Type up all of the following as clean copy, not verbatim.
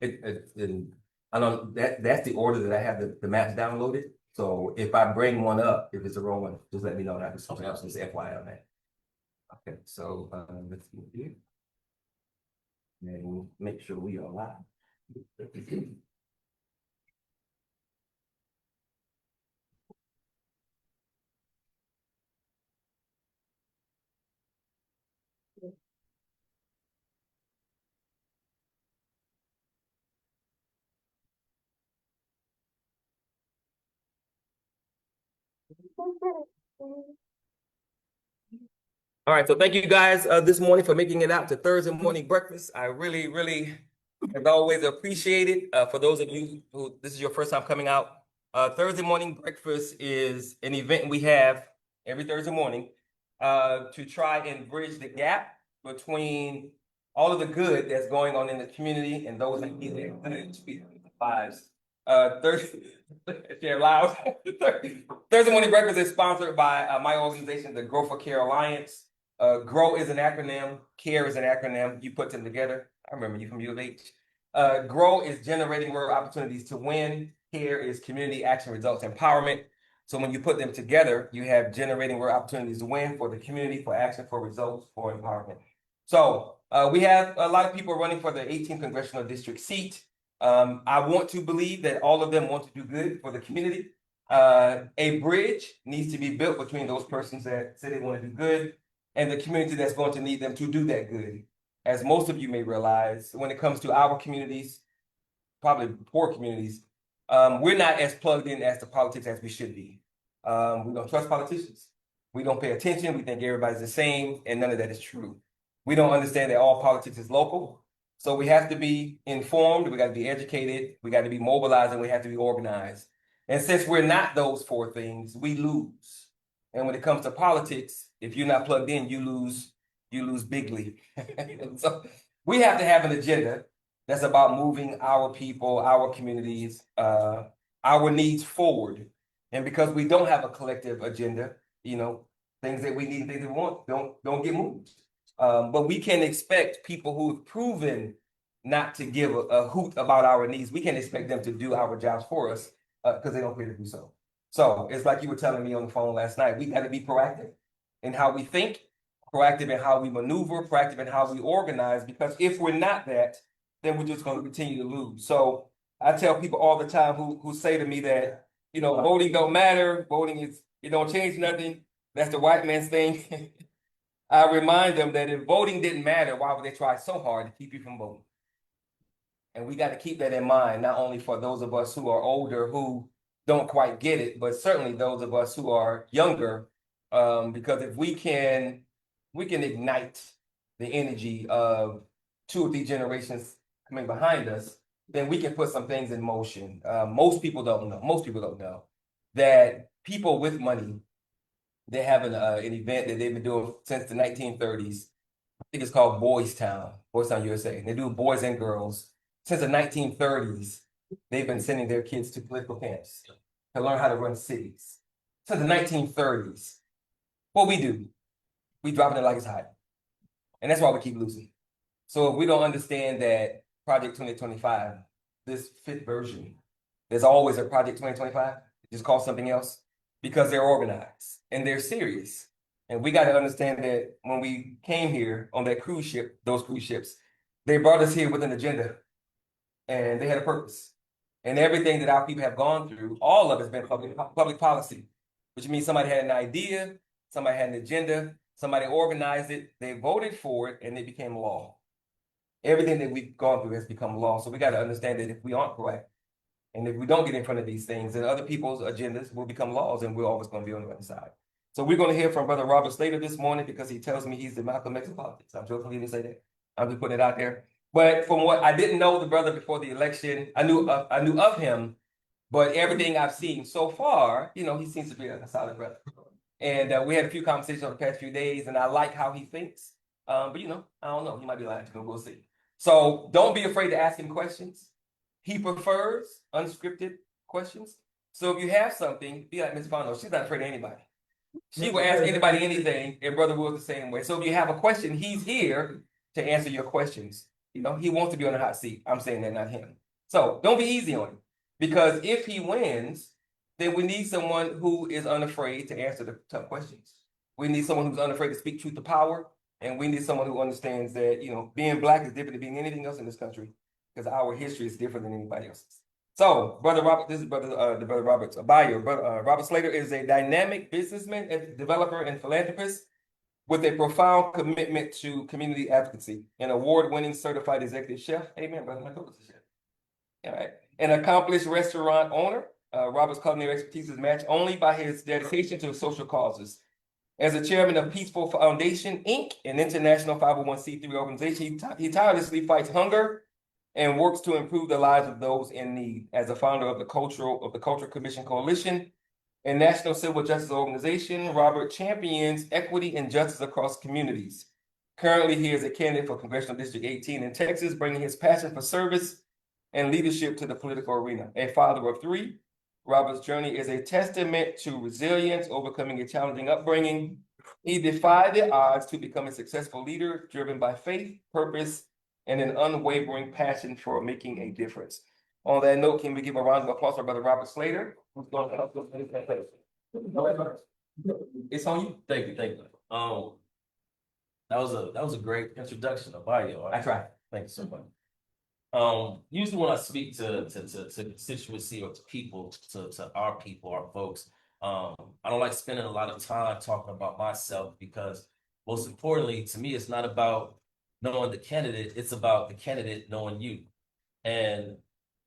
And I don't, that's the order that I have the maps downloaded. So if I bring one up, if it's the wrong one, just let me know. That is something else. Just FYI on that. Okay, so let's see here. And we'll make sure we are live. All right, so thank you guys this morning for making it out to Thursday morning breakfast. I really, really, as always, appreciate it. For those of you who this is your first time coming out, Thursday morning breakfast is an event we have every Thursday morning to try and bridge the gap between all of the good that's going on in the community and those that need their lives. Thursday, share loud. Thursday morning breakfast is sponsored by my organization, the Grow for Care Alliance. GROW is an acronym, CARE is an acronym. You put them together. I remember you from U of H. GROW is generating rural opportunities to win. CARE is community action results empowerment. So when you put them together, you have generating rural opportunities to win for the community, for action, for results, for empowerment. So we have a lot of people running for the 18th Congressional District seat. I want to believe that all of them want to do good for the community. A bridge needs to be built between those persons that say they want to do good and the community that's going to need them to do that good. As most of you may realize, when it comes to our communities, probably poor communities, we're not as plugged in as to politics as we should be. We don't trust politicians. We don't pay attention. We think everybody's the same, and none of that is true. We don't understand that all politics is local. So we have to be informed, we got to be educated, we got to be mobilized, and we have to be organized. And since we're not those four things, we lose. And when it comes to politics, if you're not plugged in, you lose bigly. So we have to have an agenda that's about moving our people, our communities, our needs forward. And because we don't have a collective agenda, things that we need, things that we want, don't get moved. But we can expect people who've proven not to give a hoot about our needs. We can expect them to do our jobs for us because they don't care to do so. So it's like you were telling me on the phone last night. We got to be proactive in how we think, proactive in how we maneuver, proactive in how we organize. Because if we're not that, then we're just going to continue to lose. So I tell people all the time who say to me that voting don't matter, voting is it don't change nothing. That's the white man's thing. I remind them that if voting didn't matter, why would they try so hard to keep you from voting? And we got to keep that in mind, not only for those of us who are older who don't quite get it, but certainly those of us who are younger, because if we can ignite the energy of 2 or 3 generations coming behind us, then we can put some things in motion. Most people don't know that people with money, they have an event that they've been doing since the 1930s. I think it's called Boys Town, USA. And they do boys and girls. Since the 1930s, they've been sending their kids to political camps to learn how to run cities. Since the 1930s, what we do, we drop it like it's hot. And that's why we keep losing. So if we don't understand that Project 2025, this 5th version, there's always a Project 2025, just call something else, because they're organized and they're serious. And we got to understand that when we came here on that cruise ship, those cruise ships, they brought us here with an agenda and they had a purpose. And everything that our people have gone through, all of it's been public policy, which means somebody had an idea, somebody had an agenda, somebody organized it, they voted for it, and it became law. Everything that we've gone through has become law. So we got to understand that if we aren't proactive, and if we don't get in front of these things, then other people's agendas will become laws, and we're always going to be on the other side. So we're going to hear from Brother Robert Slater this morning because he tells me he's the Malcolm X of politics. I'm joking, he didn't say that. I'm just putting it out there. But from what I didn't know the brother before the election, I knew of him, but everything I've seen so far, he seems to be a solid brother. And we had a few conversations over the past few days, and I like how he thinks. But I don't know. He might be lying. We'll see. So don't be afraid to ask him questions. He prefers unscripted questions. So if you have something, be like Ms. Bono. She's not afraid of anybody. She will ask anybody anything, and Brother Will's the same way. So if you have a question, he's here to answer your questions. You know, he wants to be on the hot seat. I'm saying that, not him. So don't be easy on him, because if he wins, then we need someone who is unafraid to answer the tough questions. We need someone who's unafraid to speak truth to power, and we need someone who understands that, you know, being Black is different than being anything else in this country, because our history is different than anybody else's. So, Brother Robert, this is the Brother Robert's bio. Robert Slater is a dynamic businessman, developer, and philanthropist with a profound commitment to community advocacy, an award-winning certified executive chef. Amen, brother. My goodness, chef. All right. An accomplished restaurant owner. Robert's culinary expertise is matched only by his dedication to social causes. As a chairman of Peaceful Foundation, Inc., an international 501c3 organization, he tirelessly fights hunger and works to improve the lives of those in need. As a founder of the Cultural Commission Coalition, a national civil justice organization, Robert champions equity and justice across communities. Currently, he is a candidate for Congressional District 18 in Texas, bringing his passion for service and leadership to the political arena. A father of 3, Robert's journey is a testament to resilience, overcoming a challenging upbringing. He defied the odds to become a successful leader, driven by faith, purpose, and an unwavering passion for making a difference. On that note, can we give a round of applause for Brother Robert Slater, who's going to help us finish that place? It's on you. Thank you. That was a great introduction of bio. I tried. Thank you so much. Usually when I speak to constituency or to people, to our people, our folks, I don't like spending a lot of time talking about myself, because most importantly to me, it's not about knowing the candidate, it's about the candidate knowing you. And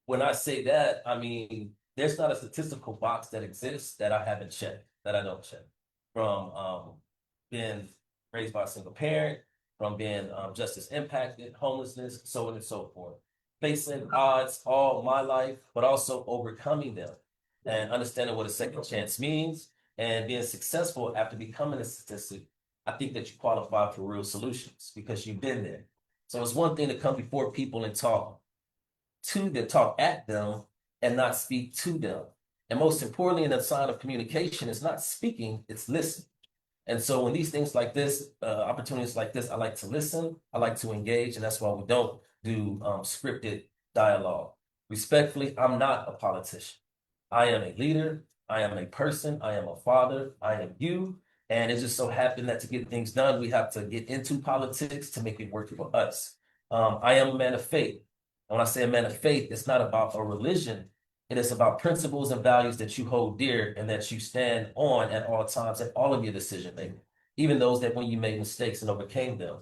when I say that, I mean, there's not a statistical box that exists that I haven't checked, that I don't check. From being raised by a single parent, from being justice impacted, homelessness, so on and so forth. Facing odds all my life, but also overcoming them and understanding what a second chance means and being successful after becoming a statistic. I think that you qualify for real solutions because you've been there. So it's one thing to come before people and talk at them and not speak to them. And most importantly, in the sign of communication, it's not speaking, it's listening. And so when these things like this, opportunities like this, I like to listen, I like to engage, and that's why we don't do scripted dialogue. Respectfully, I'm not a politician. I am a leader, I am a person, I am a father, I am you, and it just so happened that to get things done, we have to get into politics to make it work for us. I am a man of faith. And when I say a man of faith, it's not about a religion. It is about principles and values that you hold dear and that you stand on at all times in all of your decision making, even those that when you made mistakes and overcame them.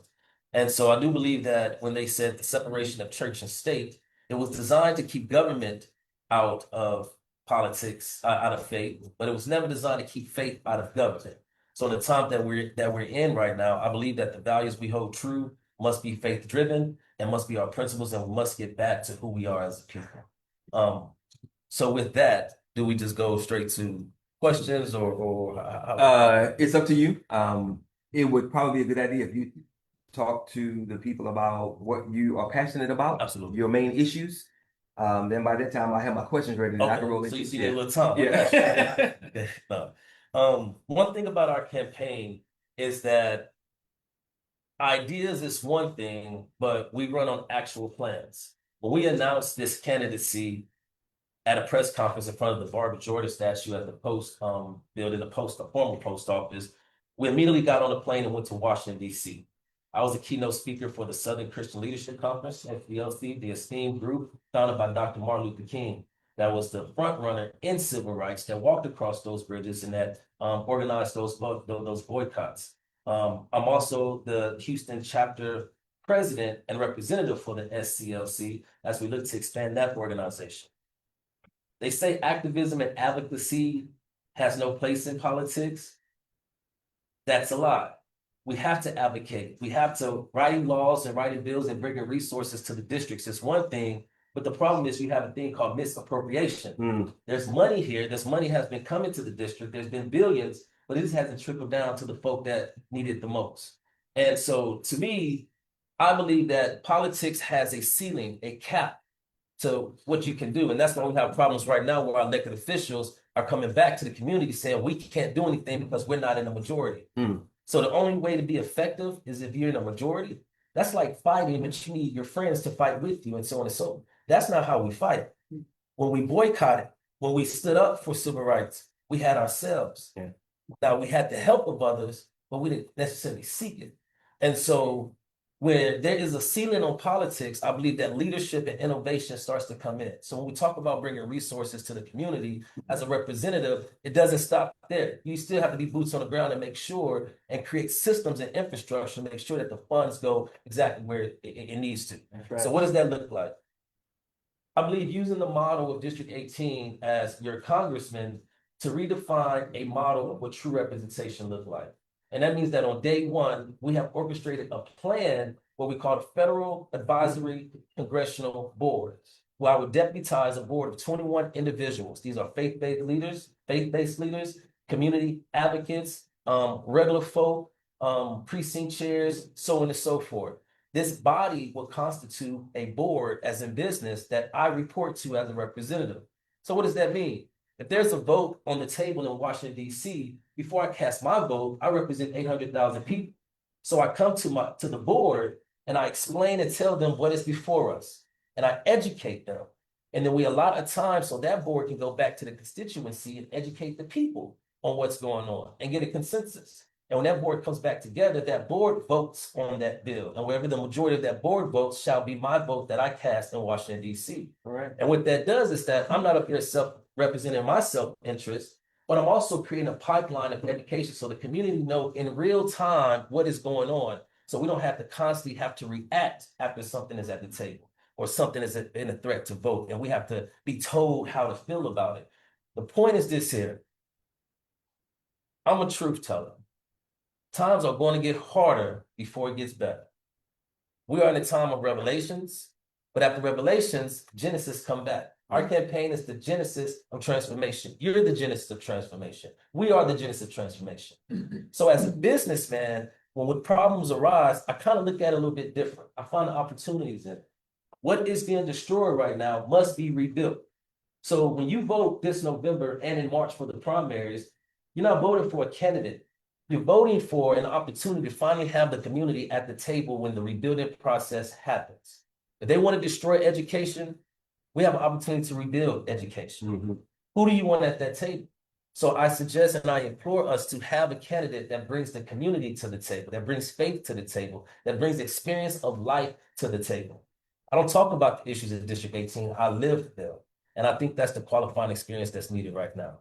And so I do believe that when they said the separation of church and state, it was designed to keep government out of politics, out of faith, but it was never designed to keep faith out of government. So in the time that we're in right now, I believe that the values we hold true must be faith driven and must be our principles, and we must get back to who we are as a people. So with that, do we just go straight to questions or how? It's up to you. It would probably be a good idea if you talk to the people about what you are passionate about. Absolutely. Your main issues. Then by that time I have my questions ready. Okay. I can roll So into you see yeah. a little time. Yeah. Okay. No. One thing about our campaign is that ideas is one thing, but we run on actual plans. When we announced this candidacy at a press conference in front of the Barbara Jordan statue at the post building, the former post office, we immediately got on a plane and went to Washington, D.C. I was a keynote speaker for the Southern Christian Leadership Conference, SCLC, the esteemed group founded by Dr. Martin Luther King. That was the front runner in civil rights that walked across those bridges and that organized those boycotts. I'm also the Houston chapter president and representative for the SCLC as we look to expand that organization. They say activism and advocacy has no place in politics. That's a lie. We have to advocate. We have to writing laws and writing bills and bringing resources to the districts is one thing, but the problem is you have a thing called misappropriation. There's money here. This money has been coming to the district. There's been billions, but it just hasn't trickled down to the folk that need it the most. And so to me, I believe that politics has a ceiling, a cap to what you can do. And that's why we have problems right now where our elected officials are coming back to the community saying we can't do anything because we're not in the majority. So the only way to be effective is if you're in a majority. That's like fighting, but you need your friends to fight with you and so on and so on. That's not how we fight. When we boycotted, when we stood up for civil rights, we had ourselves. Yeah. Now we had the help of others, but we didn't necessarily seek it. And so when there is a ceiling on politics, I believe that leadership and innovation starts to come in. So when we talk about bringing resources to the community as a representative, it doesn't stop there. You still have to be boots on the ground and make sure and create systems and infrastructure to make sure that the funds go exactly where it needs to. That's right. So what does that look like? I believe using the model of District 18 as your congressman to redefine a model of what true representation looks like. And that means that on day one, we have orchestrated a plan, what we call the Federal Advisory Congressional Boards, where I would deputize a board of 21 individuals. These are faith-based leaders, community advocates, regular folk, precinct chairs, so on and so forth. This body will constitute a board, as in business, that I report to as a representative. So what does that mean? If there's a vote on the table in Washington, D.C., before I cast my vote, I represent 800,000 people. So I come to the board and I explain and tell them what is before us, and I educate them. And then we allot a time so that board can go back to the constituency and educate the people on what's going on and get a consensus. And when that board comes back together, that board votes on that bill. And wherever the majority of that board votes shall be my vote that I cast in Washington, D.C. All right. And what that does is that I'm not up here representing my self-interest, but I'm also creating a pipeline of education so the community know in real time what is going on. So we don't have to constantly have to react after something is at the table or something is in a threat to vote. And we have to be told how to feel about it. The point is this here. I'm a truth teller. Times are going to get harder before it gets better. We are in a time of revelations, but after revelations, Genesis come back. Our campaign is the genesis of transformation. You're the genesis of transformation. We are the genesis of transformation. So as a businessman, when problems arise, I kind of look at it a little bit different. I find opportunities in it. What is being destroyed right now must be rebuilt. So when you vote this November and in March for the primaries, you're not voting for a candidate. You're voting for an opportunity to finally have the community at the table when the rebuilding process happens. If they want to destroy education, we have an opportunity to rebuild education. Mm-hmm. Who do you want at that table? So I suggest and I implore us to have a candidate that brings the community to the table, that brings faith to the table, that brings experience of life to the table. I don't talk about the issues of District 18. I live them. And I think that's the qualifying experience that's needed right now.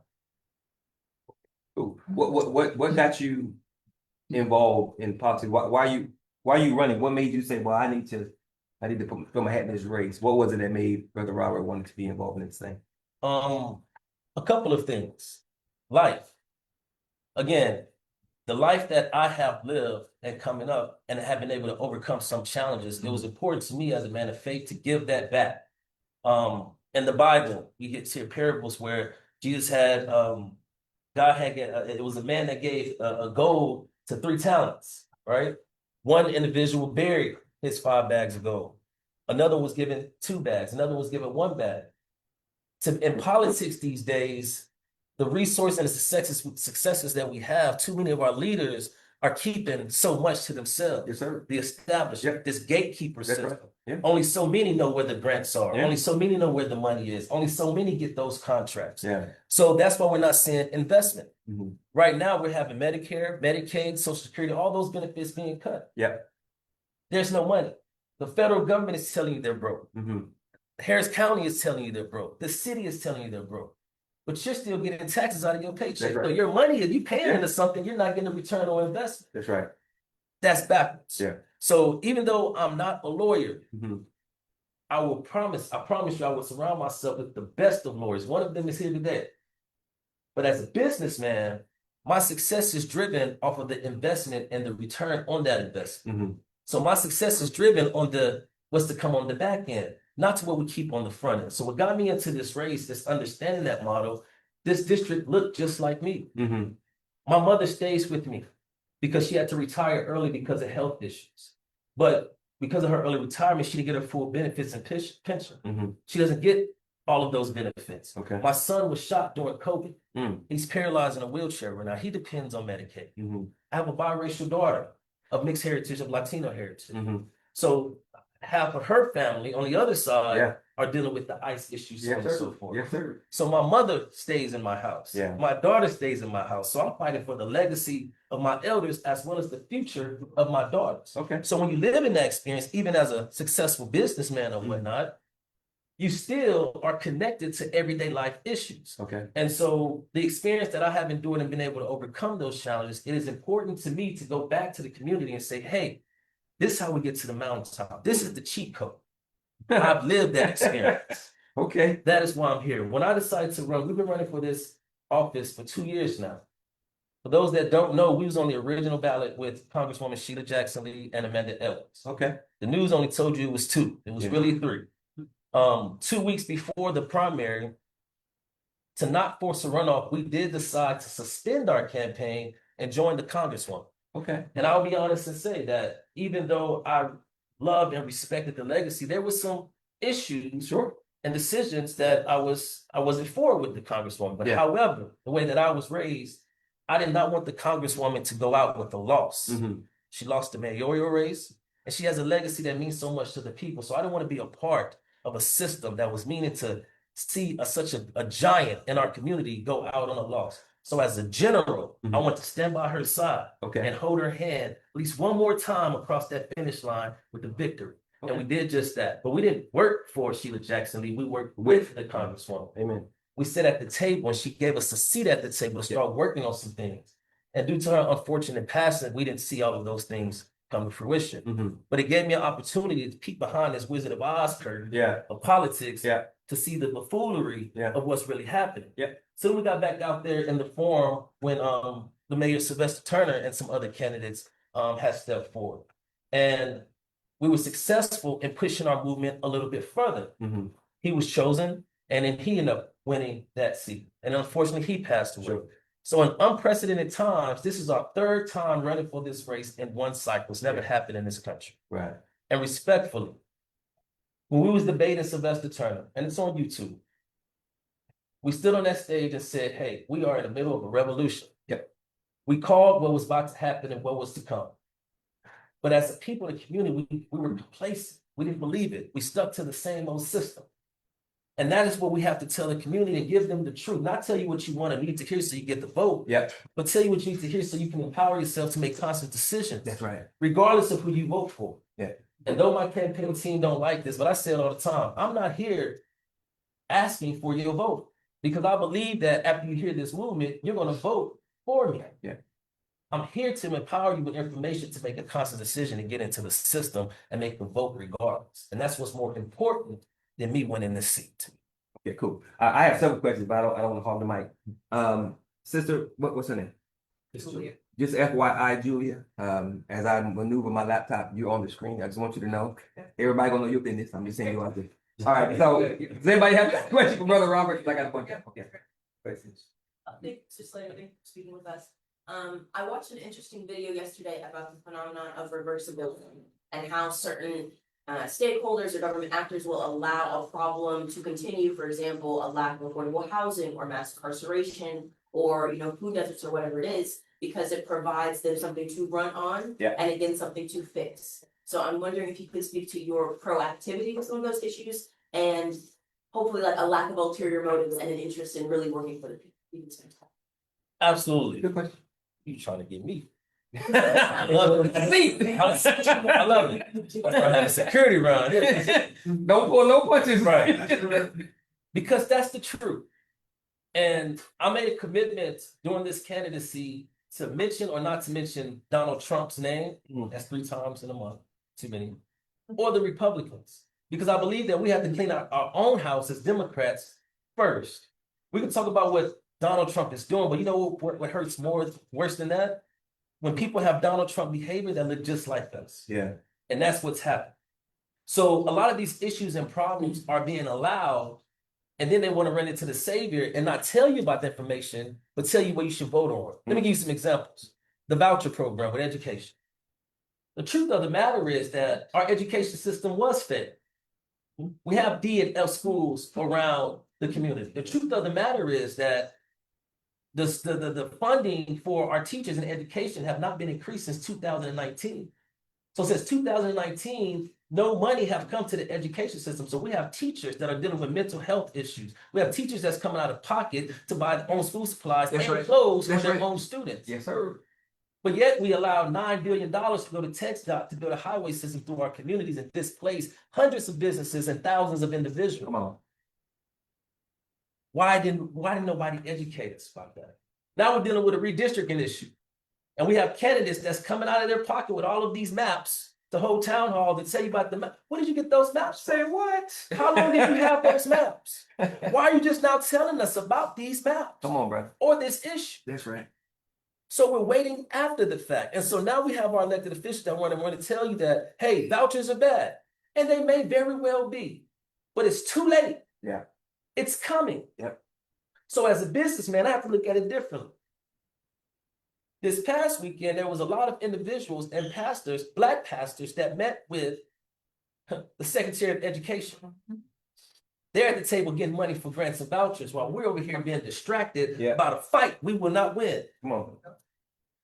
What got you involved in politics? Why are you running? What made you say, well, I need to put my hat in this race? What was it that made Brother Robert want to be involved in this thing? A couple of things. Life. Again, the life that I have lived and coming up and have been able to overcome some challenges, it was important to me as a man of faith to give that back. In the Bible, we get to parables where Jesus had God had, it was a man that gave a gold to 3 talents, right? One individual buried his 5 bags of gold. Another was given 2 bags. Another was given 1 bag. In politics these days, the resource and the successes that we have, too many of our leaders are keeping so much to themselves. Yes, sir. The establishment, this gatekeeper system. Right. Yeah. Only so many know where the grants are. Yeah. Only so many know where the money is. Only so many get those contracts. Yeah. So that's why we're not seeing investment. Mm-hmm. Right now, we're having Medicare, Medicaid, Social Security, all those benefits being cut. Yeah. There's no money. The federal government is telling you they're broke. Mm-hmm. Harris County is telling you they're broke. The city is telling you they're broke. But you're still getting taxes out of your paycheck. That's right. So your money, if you paying into something, you're not getting a return on investment. That's right. That's backwards. Yeah. So even though I'm not a lawyer, Mm-hmm. I promise you, I will surround myself with the best of lawyers. One of them is here today. But as a businessman, my success is driven off of the investment and the return on that investment. Mm-hmm. So my success is driven on what's to come on the back end, not to what we keep on the front end. So what got me into this race is understanding that model. This district looked just like me. Mm-hmm. My mother stays with me because she had to retire early because of health issues. But because of her early retirement, she didn't get her full benefits and pension. Mm-hmm. She doesn't get all of those benefits. Okay. My son was shot during COVID. Mm. He's paralyzed in a wheelchair right now. He depends on Medicaid. Mm-hmm. I have a biracial daughter of mixed heritage, of Latino heritage. Mm-hmm. So half of her family on the other side Yeah. are dealing with the ICE issues, so on and so forth. Yes, sir. So my mother stays in my house. Yeah. My daughter stays in my house. So I'm fighting for the legacy of my elders as well as the future of my daughters. Okay. So when you live in that experience, even as a successful businessman or whatnot, you still are connected to everyday life issues. Okay. And so the experience that I have endured and been able to overcome those challenges, it is important to me to go back to the community and say, hey, this is how we get to the mountaintop. This is the cheat code. I've lived that experience. Okay. That is why I'm here. When I decided to run, we've been running for this office for 2 years now. For those that don't know, we was on the original ballot with Congresswoman Sheila Jackson Lee and Amanda Edwards. Okay. The news only told you it was 2. It was really 3. 2 weeks before the primary, to not force a runoff, we did decide to suspend our campaign and join the Congresswoman. Okay. And I'll be honest and say that even though I loved and respected the legacy, there were some issues and decisions that I wasn't for with the Congresswoman. But however, the way that I was raised, I did not want the Congresswoman to go out with a loss. She lost the mayoral race, and she has a legacy that means so much to the people. So I didn't want to be a part of a system that was meaning to see such a giant in our community go out on a loss. So as a general, I want to stand by her side and hold her hand at least one more time across that finish line with the victory. And we did just that. But we didn't work for Sheila Jackson Lee. We worked with the Congresswoman. Amen. We sat at the table and she gave us a seat at the table to start working on some things. And due to her unfortunate passing, we didn't see all of those things come to fruition. But it gave me an opportunity to peek behind this Wizard of Oz curtain of politics to see the buffoonery of what's really happening. So we got back out there in the forum when the Mayor Sylvester Turner and some other candidates had stepped forward. And we were successful in pushing our movement a little bit further. He was chosen, and then he ended up winning that seat. And unfortunately, he passed away. So in unprecedented times, this is our 3rd time running for this race in one cycle. It's never happened in this country. And respectfully, when we was debating Sylvester Turner, and it's on YouTube, we stood on that stage and said, hey, we are in the middle of a revolution. We called what was about to happen and what was to come. But as a people in the community, we were complacent. We didn't believe it. We stuck to the same old system. And that is what we have to tell the community and give them the truth. Not tell you what you want and need to hear so you get the vote. But tell you what you need to hear so you can empower yourself to make conscious decisions. That's right. Regardless of who you vote for. And though my campaign team don't like this, but I say it all the time, I'm not here asking for your vote. Because I believe that after you hear this movement, you're going to vote for me. I'm here to empower you with information to make a conscious decision and get into the system and make the vote regardless. And that's what's more important than me winning this seat. Okay, cool. I have several questions, but I don't want to hog the mic. Sister, what's her name? Julia. Just FYI, Julia. As I maneuver my laptop, you're on the screen. I just want you to know. Everybody gonna know your business. I'm just saying you out there. All right. So, does anybody have a question for Brother Robert? 'Cause I got a bunch. Okay. Questions. Thank you, Slater, thank you for speaking with us. I watched an interesting video yesterday about the phenomenon of reversibility and how certain stakeholders or government actors will allow a problem to continue, for example, a lack of affordable housing or mass incarceration or, food deserts or whatever it is, because it provides them something to run on and again, something to fix. So I'm wondering if you could speak to your proactivity with some of those issues and hopefully like a lack of ulterior motives and an interest in really working for the people. Absolutely. Good question. You trying to get me. I love it. I love it. I have a security run. Don't pull no punches. Right. Because that's the truth. And I made a commitment during this candidacy to mention or not to mention Donald Trump's name. That's 3 times in a month. Too many. Or the Republicans. Because I believe that we have to clean out our own house as Democrats first. We can talk about what Donald Trump is doing, but you know what hurts worse than that? When people have Donald Trump behavior that look just like us. And that's what's happened. So a lot of these issues and problems are being allowed, and then they want to run into the savior and not tell you about the information, but tell you what you should vote on. Let me give you some examples. The voucher program with education. The truth of the matter is that our education system was failed. We have D and F schools around the community. The truth of the matter is that the funding for our teachers in education have not been increased since 2019. So since 2019, no money have come to the education system. So we have teachers that are dealing with mental health issues. We have teachers that's coming out of pocket to buy their own school supplies That's and right. clothes That's for their right. own students. Yes, sir. But yet we allow $9 billion to go to TxDOT to build a highway system through our communities and displace hundreds of businesses and thousands of individuals. Come on. Why didn't nobody educate us about that? Now we're dealing with a redistricting issue. And we have candidates that's coming out of their pocket with all of these maps to hold town hall to tell you about the map. Where did you get those maps? Say what? How long did you have those maps? Why are you just now telling us about these maps Come on, bro. or this issue? That's right. So we're waiting after the fact. And so now we have our elected officials that want to tell you that, hey, vouchers are bad. And they may very well be, but it's too late. Yeah. It's coming. Yep. So as a businessman, I have to look at it differently. This past weekend, there was a lot of individuals and pastors, Black pastors, that met with the Secretary of Education. They're at the table getting money for grants and vouchers while we're over here being distracted about a fight we will not win. Come on.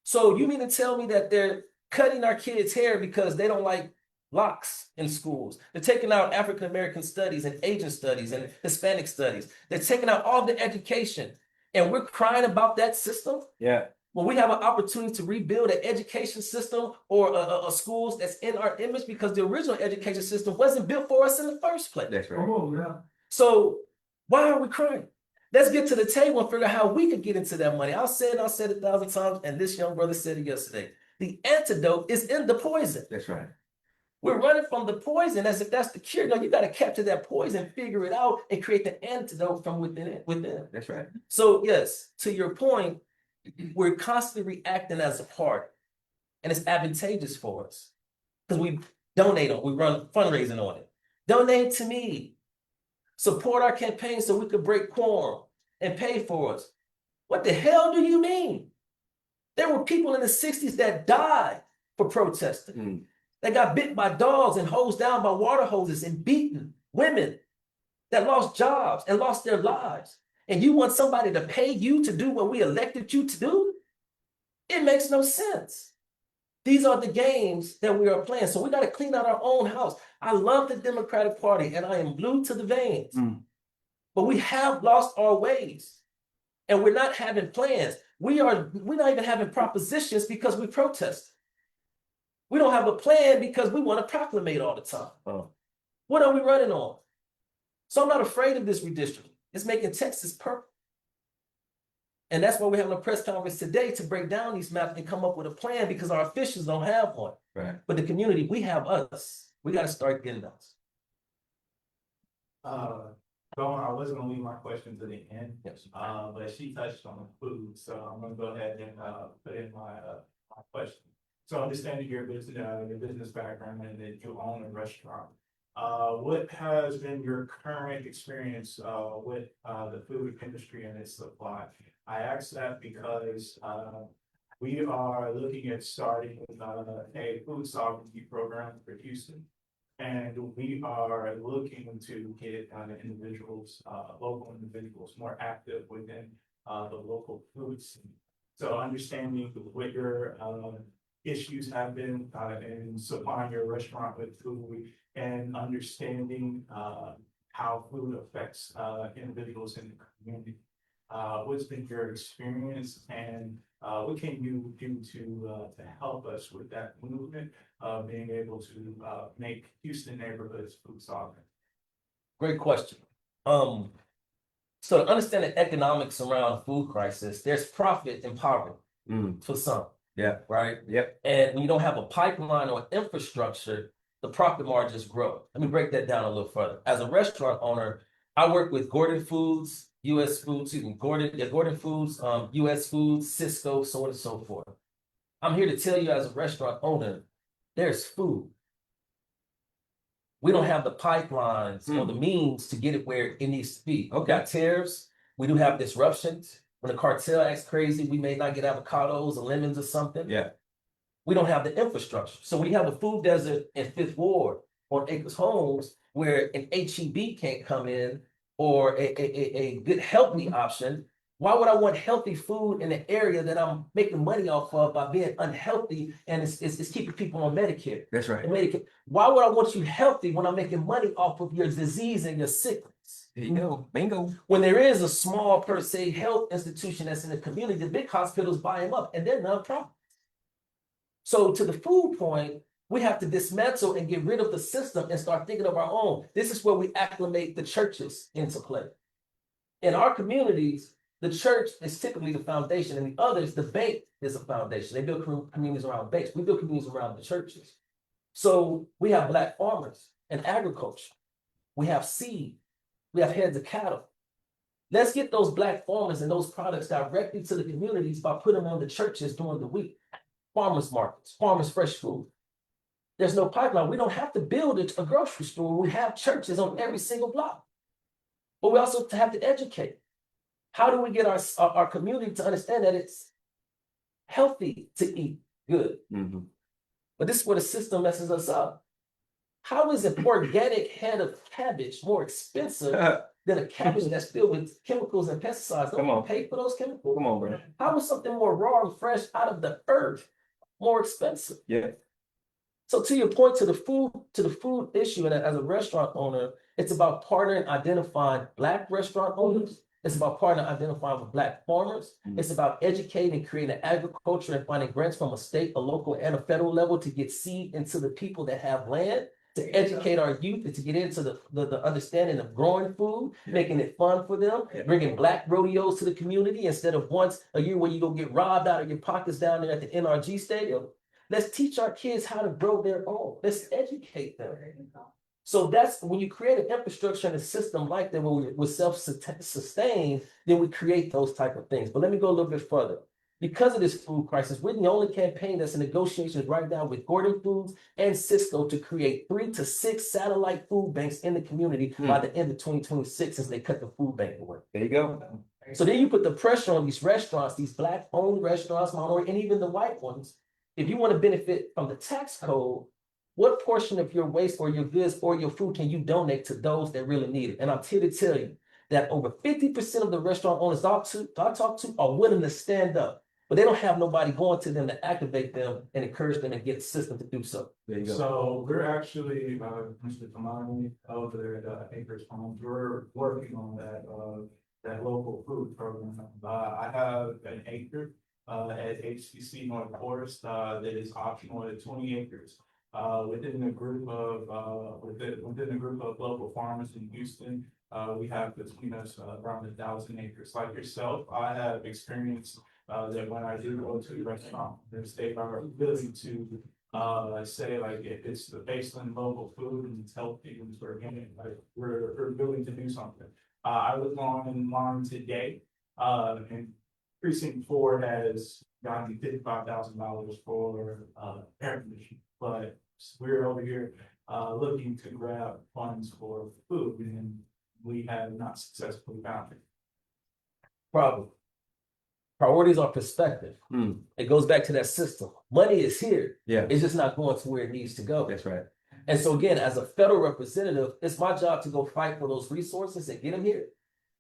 So you mean to tell me that they're cutting our kids' hair because they don't like locks in schools? They're taking out African American studies and Asian studies and Hispanic studies. They're taking out all the education. And we're crying about that system? Yeah. When we have an opportunity to rebuild an education system or a schools that's in our image, because the original education system wasn't built for us in the first place. That's right. Oh, yeah. So why are we crying? Let's get to the table and figure out how we could get into that money. I'll say it 1,000 times, and this young brother said it yesterday. The antidote is in the poison. That's right. We're running from the poison as if that's the cure. No, you got to capture that poison, figure it out, and create the antidote from within. That's right. So yes, to your point, we're constantly reacting as a party, and it's advantageous for us because we donate on, we run fundraising on it. Donate to me, support our campaign so we could break quorum and pay for us. What the hell do you mean? There were people in the 60s that died for protesting. They got bit by dogs and hosed down by water hoses and beaten. Women that lost jobs and lost their lives. And you want somebody to pay you to do what we elected you to do? It makes no sense. These are the games that we are playing. So we got to clean out our own house. I love the Democratic Party and I am blue to the veins. But we have lost our ways. And we're not having plans. We're not even having propositions because we protest. We don't have a plan because we want to proclamate all the time. What are we running on? So I'm not afraid of this redistricting. It's making Texas purple. And that's why we're having a press conference today to break down these maps and come up with a plan because our officials don't have one. Right. But the community, we have us. We got to start getting us. Dawn, I was gonna leave my question to the end, Yes. but she touched on food, so I'm gonna go ahead and put in my question. So understanding your business background and that you own a restaurant, what has been your current experience with the food industry and its supply? I ask that because we are looking at starting a food sovereignty program for Houston. And we are looking to get individuals, local individuals, more active within the local food scene. So understanding what your issues have been in supplying your restaurant with food and understanding how food affects individuals in the community. What's been your experience and what can you do to help us with that movement of being able to make Houston neighborhoods food sovereign? Great question. So to understand the economics around food crisis, there's profit and poverty for some. Yeah. Right? Yep. And when you don't have a pipeline or infrastructure, the profit margins grow. Let me break that down a little further. As a restaurant owner, I work with Gordon Foods, US Foods, Gordon Foods, US Foods, Cisco, so on and so forth. I'm here to tell you as a restaurant owner, there's food. We don't have the pipelines or the means to get it where it needs to be. Okay, got tariffs. We do have disruptions. When the cartel acts crazy, we may not get avocados or lemons or something. Yeah. We don't have the infrastructure. So we have a food desert in Fifth Ward on Acres Homes where an HEB can't come in or a good help me option. Why would I want healthy food in an area that I'm making money off of by being unhealthy and it's keeping people on Medicare? That's right. And Medicare. Why would I want you healthy when I'm making money off of your disease and your sickness? There you go. Bingo. When there is a small per se health institution that's in the community, the big hospitals buy them up and they're nonprofit. So to the food point, we have to dismantle and get rid of the system and start thinking of our own. This is where we acclimate the churches into play. In our communities, the church is typically the foundation, and the others, the bank is a foundation. They build communities around banks. We build communities around the churches. So we have Black farmers and agriculture. We have seed. We have heads of cattle. Let's get those Black farmers and those products directly to the communities by putting them on the churches during the week. Farmers markets, farmers fresh food. There's no pipeline. We don't have to build a grocery store. We have churches on every single block. But we also have to educate. How do we get our community to understand that it's healthy to eat good? Mm-hmm. But this is where the system messes us up. How is an organic head of cabbage more expensive than a cabbage that's filled with chemicals and pesticides? Don't you pay for those chemicals? Come on, bro. How is something more raw and fresh out of the earth more expensive? Yeah. So to your point, to the food issue, and as a restaurant owner, it's about partnering, identifying Black restaurant owners. It's about partnering, identifying with Black farmers. It's about educating and creating agriculture and finding grants from a state, a local, and a federal level to get seed into the people that have land, to educate our youth and to get into the understanding of growing food, making it fun for them, bringing Black rodeos to the community instead of once a year where you go get robbed out of your pockets down there at the NRG stadium. Let's teach our kids how to grow their own. Let's educate them. So that's when you create an infrastructure and a system like that where we're self-sustained, then we create those type of things. But let me go a little bit further. Because of this food crisis, we're the only campaign that's in negotiations right now with Gordon Foods and Cisco to create 3 to 6 satellite food banks in the community by the end of 2026 as they cut the food bank away. There you go. So then you put the pressure on these restaurants, these Black-owned restaurants, minority, and even the white ones. If you want to benefit from the tax code, what portion of your waste or your goods or your food can you donate to those that really need it? And I'm here to tell you that over 50% of the restaurant owners I talk to are willing to stand up, but they don't have nobody going to them to activate them and encourage them and get the system to do so. There you go. So we're actually, Mr. Kamani over there at Acres Farms, we're working on that local food program. I have an acre at HCC North Forest that is optional at 20 acres. Within the group of local farmers in Houston, we have between us around 1,000 acres. Like yourself, I have experienced that when I do go to a restaurant, there's they are willing to say like if it's the baseline local food and it's healthy and it's organic, like we're willing to do something. I was online today, and Precinct 4 has gotten $55,000 for air conditioning, but we're over here looking to grab funds for food, and we have not successfully found it. Problem. Priorities are perspective. It goes back to that system. Money is here. Yeah. It's just not going to where it needs to go. That's right. And so again, as a federal representative, it's my job to go fight for those resources and get them here.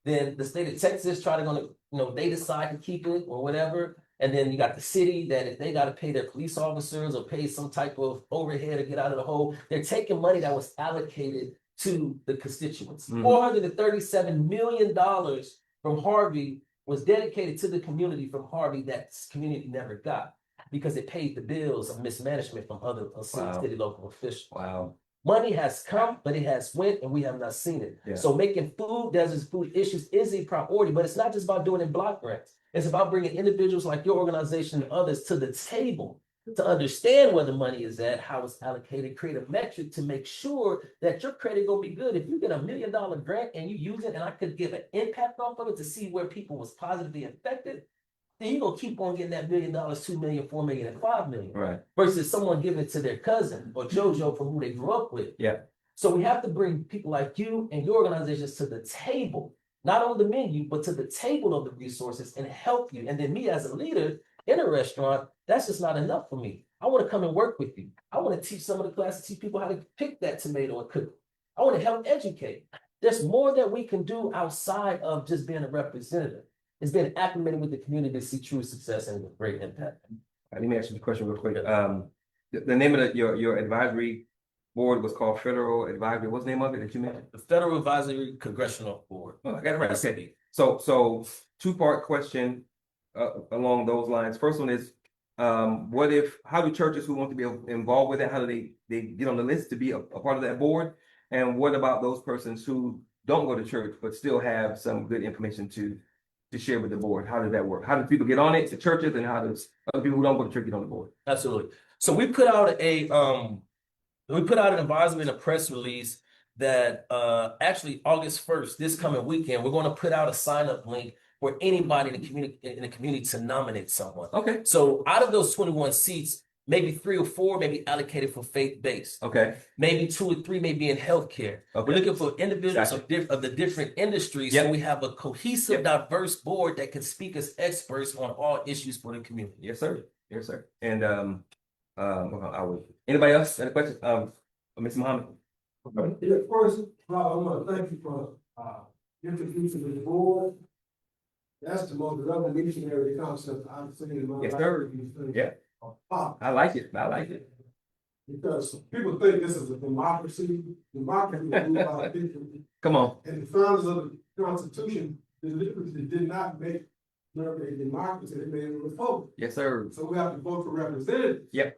Then the state of Texas they decide to keep it or whatever. And then you got the city that if they got to pay their police officers or pay some type of overhead to get out of the hole, they're taking money that was allocated to the constituents. $437 million from Harvey was dedicated to the community from Harvey that community never got because it paid the bills of mismanagement from other city local officials. Wow. Money has come, but it has went, and we have not seen it. Yeah. So making food deserts, food issues is a priority, but it's not just about doing it in block grants. It's about bringing individuals like your organization and others to the table to understand where the money is at, how it's allocated, create a metric to make sure that your credit gonna be good. If you get $1 million grant and you use it, and I could give an impact off of it to see where people was positively affected, then you're gonna keep on getting that $1 million, $2 million, $4 million, and $5 million. Right. Versus someone giving it to their cousin or JoJo from who they grew up with. Yeah. So we have to bring people like you and your organizations to the table, not on the menu, but to the table of the resources and help you. And then me as a leader in a restaurant, that's just not enough for me. I want to come and work with you. I want to teach some of the classes, teach people how to pick that tomato and cook it. I want to help educate. There's more that we can do outside of just being a representative. It's been acclimated with the community to see true success and great impact. Let me ask you the question real quick. The name of your advisory board was called Federal Advisory. What's the name of it that you mentioned? The Federal Advisory Congressional Board. Oh, I got it right. Okay. So two-part question along those lines. First one is, how do churches who want to be involved with it, how do they get on the list to be a part of that board? And what about those persons who don't go to church but still have some good information to share with the board? How does that work? How do people get on it, the churches, and how does other people who don't go to church get on the board? Absolutely. So we put out an advisory and a press release that actually August 1st, this coming weekend, we're going to put out a sign-up link for anybody in the community to nominate someone. Okay. So out of those 21 seats, maybe 3 or 4 may be allocated for faith-based. Okay. Maybe 2 or 3 may be in healthcare. Okay. We're looking for individuals Gotcha. of the different industries. Yep. So we have a cohesive, Yep. diverse board that can speak as experts on all issues for the community. Yes, sir. Yes, sir. And anybody else have a question? Mr. Muhammad. Yeah, first, I want to thank you for introducing the board. That's the most revolutionary concept I've seen in my life. Yes, sir. Yeah. I like it. I like it. Because people think this is a democracy. Democracy is ruled by people. Come on. And the founders of the Constitution deliberately did not make America a democracy, they made it a republic. Yes, sir. So we have to vote for representatives. Yep.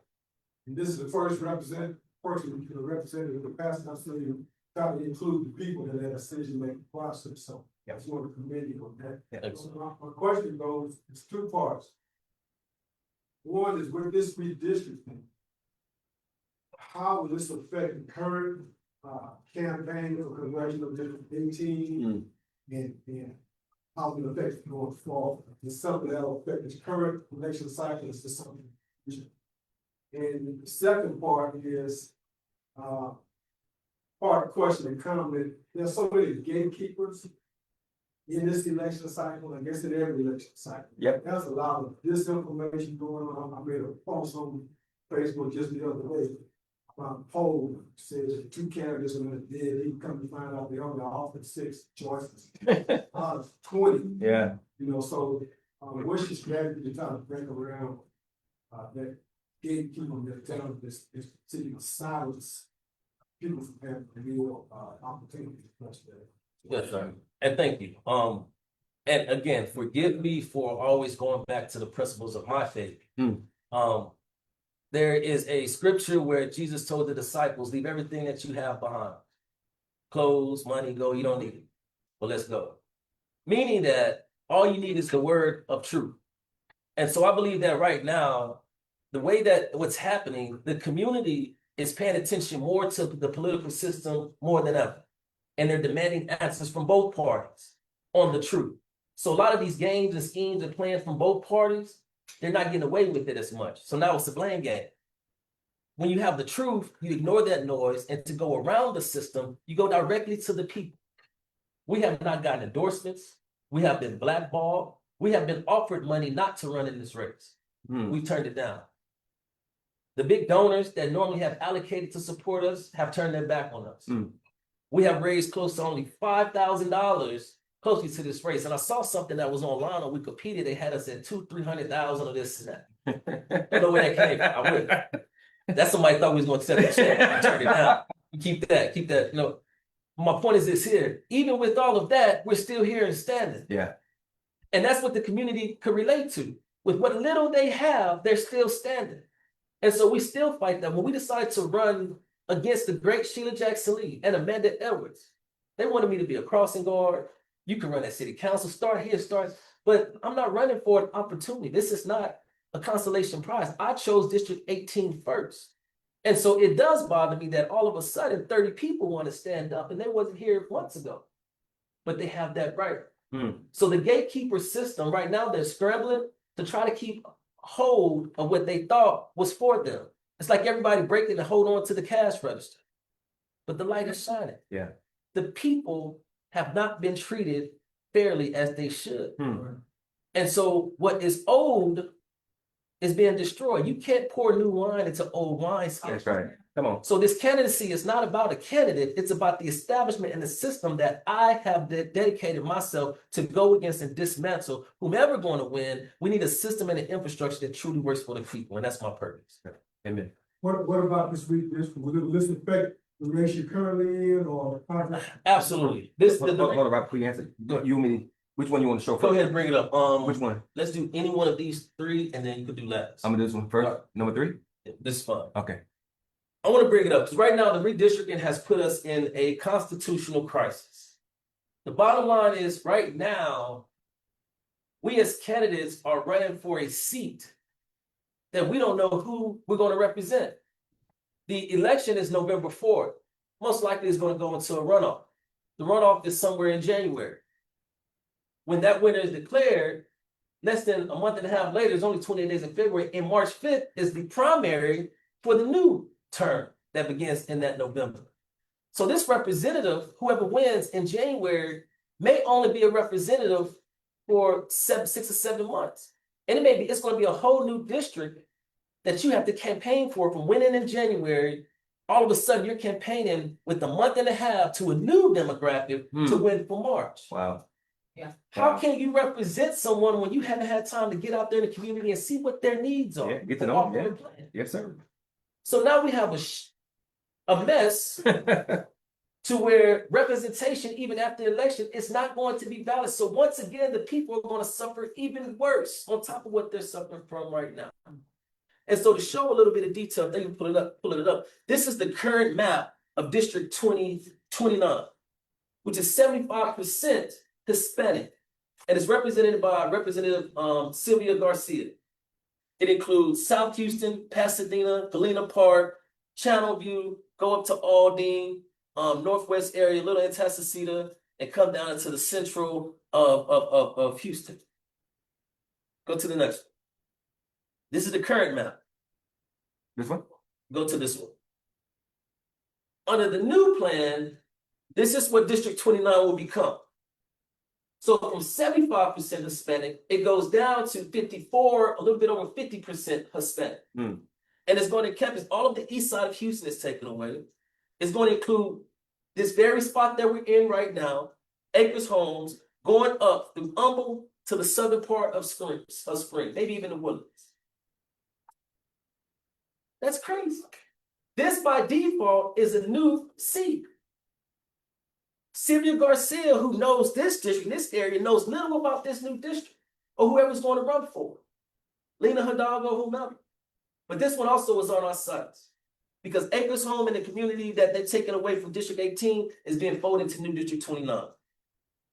And this is the first representative in the past, I've seen try to include the people in that decision-making process. So I just want to commend you on that. Yep. So my question goes, it's 2 parts. One is with this redistricting, how will this affect the current campaign for congressional district 18 and how will it affect it going forward? Is something that will affect this current election cycle? Is this something? And the second part is part of question and comment. There's so many gatekeepers in this election cycle, I guess in every election cycle. Yep. There's a lot of disinformation going on. I made a post on Facebook just the other day. A poll says 2 candidates are dead. You come to find out they only offered 6 choices. 20. Yeah. You know, so what's your strategy to try to break around that gatekeeper that tells this city of silence people from having real opportunity to touch that? Yes, sir. And thank you. And again, forgive me for always going back to the principles of my faith. There is a scripture where Jesus told the disciples, leave everything that you have behind. Clothes, money, go, you don't need it. Well, let's go. Meaning that all you need is the word of truth. And so I believe that right now, the way that what's happening, the community is paying attention more to the political system more than ever. And they're demanding answers from both parties on the truth. So a lot of these games and schemes are playing from both parties. They're not getting away with it as much. So now it's a blame game. When you have the truth, you ignore that noise, and to go around the system, you go directly to the people. We have not gotten endorsements. We have been blackballed. We have been offered money not to run in this race. We turned it down. The big donors that normally have allocated to support us have turned their back on us. We have raised close to only $5,000 closely to this race. And I saw something that was online on Wikipedia. They had us at 200,000-300,000 of this and that. I don't know where that came from. I wouldn't. That's somebody thought we was going to set the check. I turned it down. Keep that. You know, my point is this here. Even with all of that, we're still here and standing. Yeah. And that's what the community could relate to. With what little they have, they're still standing. And so we still fight them. When we decided to run against the great Sheila Jackson Lee and Amanda Edwards, they wanted me to be a crossing guard. You can run at city council, start here, but I'm not running for an opportunity. This is not a consolation prize. I chose District 18 first. And so it does bother me that all of a sudden 30 people want to stand up and they wasn't here months ago, but they have that right. So the gatekeeper system right now, they're scrambling to try to keep hold of what they thought was for them. It's like everybody breaking to hold on to the cash register, but the light is shining. Yeah. The people have not been treated fairly as they should. And so what is old is being destroyed. You can't pour new wine into old wine. That's right. Come on. So this candidacy is not about a candidate, it's about the establishment and the system that I have dedicated myself to go against and dismantle. Whomever going to win, we need a system and an infrastructure that truly works for the people, and that's my purpose. Amen. What about this redistricting? Will this affect the race you're currently in or? Absolutely. This Hold on, Rob, before you answer. You mean, which one you want to show first? Go ahead and bring it up. Which one? Let's do any one of these three, and then you could do last. I'm gonna do this one first. Right. Number 3? This is fun. Okay. I want to bring it up because right now the redistricting has put us in a constitutional crisis. The bottom line is right now, we as candidates are running for a seat that we don't know who we're going to represent. The election is November 4th. Most likely it's going to go into a runoff. The runoff is somewhere in January. When that winner is declared, less than a month and a half later, it's only 28 days in February, and March 5th is the primary for the new term that begins in that November. So this representative, whoever wins in January, may only be a representative for 6 or 7 months. And it's going to be a whole new district that you have to campaign for from winning in January. All of a sudden, you're campaigning with a month and a half to a new demographic to win for March. Wow. How can you represent someone when you haven't had time to get out there in the community and see what their needs are? Yeah, get to know them, yeah. Yes, sir. So now we have a mess to where representation, even after the election, is not going to be valid. So once again, the people are going to suffer even worse on top of what they're suffering from right now. And so to show a little bit of detail, they can pull it up. This is the current map of District 2029, which is 75% Hispanic, and it's represented by Representative Sylvia Garcia. It includes South Houston, Pasadena, Galena Park, Channelview, go up to Aldine, Northwest area, Little Antastasita, and come down into the central of Houston. Go to the next one. This is the current map. This one? Go to this one. Under the new plan, this is what District 29 will become. So from 75% Hispanic, it goes down to 54, a little bit over 50% Hispanic. And it's going to encompass all of the east side of Houston is taken away. It's going to include this very spot that we're in right now, Acres Homes, going up through Humble to the southern part of Spring, maybe even the Woodlands. That's crazy. This by default is a new seat. Sylvia Garcia, who knows this district, this area, knows little about this new district or whoever's going to run for it. Lena Hidalgo, whomever. But this one also is on our sites because Acres Home and the community that they've taken away from District 18 is being folded into new District 29.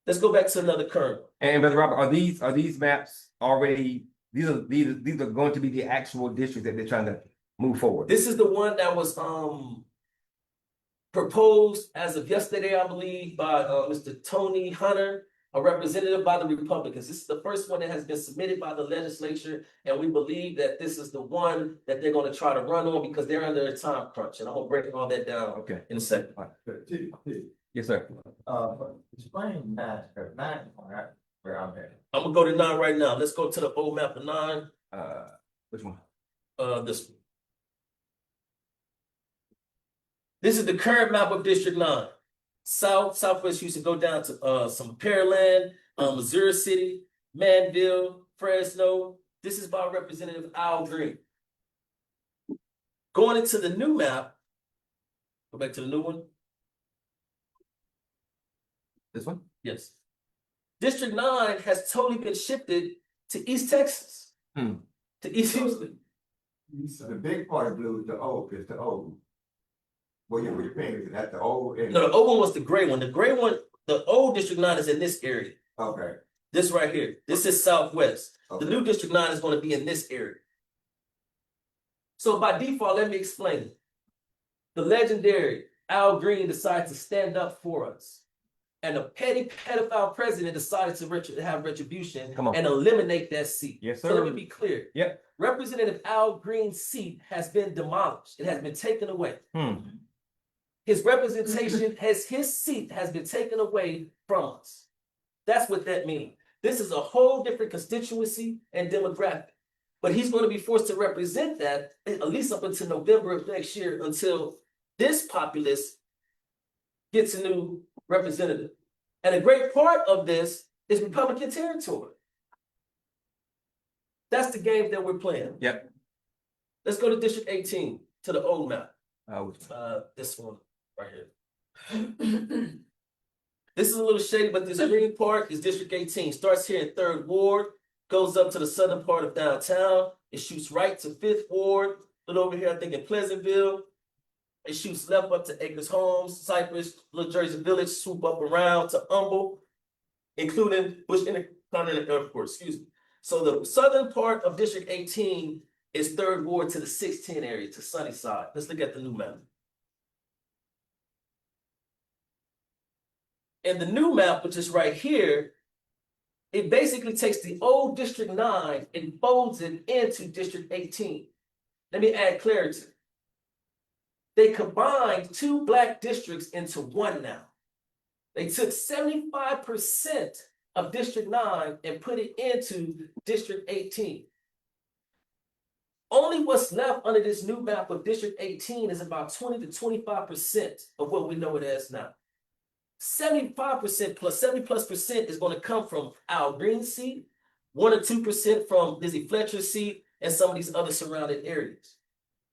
Let's go back to another current. And Brother Robert, are these maps already, these are going to be the actual districts that they're trying to move forward? This is the one that was proposed as of yesterday, I believe, by Mr. Tony Hunter, a representative by the Republicans. This is the first one that has been submitted by the legislature, and we believe that this is the one that they're going to try to run on because they're under a time crunch. And I'm going to break all that down in a second. Yes, sir. Explain that where I'm at. I'm going to go to 9 right now. Let's go to the old map of 9. Which one? This one. This is the current map of District 9. Southwest Houston, go down to some Pearland, Missouri City, Manville, Fresno. This is by Representative Al Green. Going into the new map, go back to the new one. This one? Yes. District 9 has totally been shifted to East Texas, to East Houston. The big part of blue, the old, is the old. Well, you're paying, is that the old? No, the old one was the gray one. The gray one, the old District 9 is in this area. Okay. This right here. This is Southwest. Okay. The new District 9 is going to be in this area. So by default, let me explain it. The legendary Al Green decided to stand up for us. And the petty pedophile president decided to have retribution and eliminate that seat. Yes, sir. So let me be clear. Yep. Representative Al Green's seat has been demolished. It has been taken away. His representation his seat has been taken away from us. That's what that means. This is a whole different constituency and demographic. But he's going to be forced to represent that at least up until November of next year, until this populace gets a new representative. And a great part of this is Republican territory. That's the game that we're playing. Yep. Let's go to District 18, to the old map. Uh, This one right here. This is a little shady, but this green part is District 18. Starts here in 3rd Ward, goes up to the southern part of downtown. It shoots right to 5th Ward, a little over here, I think in Pleasantville. It shoots left up to Acres Homes, Cypress, Little Jersey Village, swoop up around to Humble, including Bush Intercontinental Airport, excuse me. So the southern part of District 18 is 3rd Ward to the 610 area, to Sunnyside. Let's look at the new map. And the new map, which is right here, it basically takes the old District 9 and folds it into District 18. Let me add clarity. They combined 2 black districts into one now. They took 75% of District 9 and put it into District 18. Only what's left under this new map of District 18 is about 20 to 25% of what we know it as now. 75% plus 70+% is going to come from Al Green's seat, 1 or 2% from Lizzie Fletcher's seat, and some of these other surrounding areas.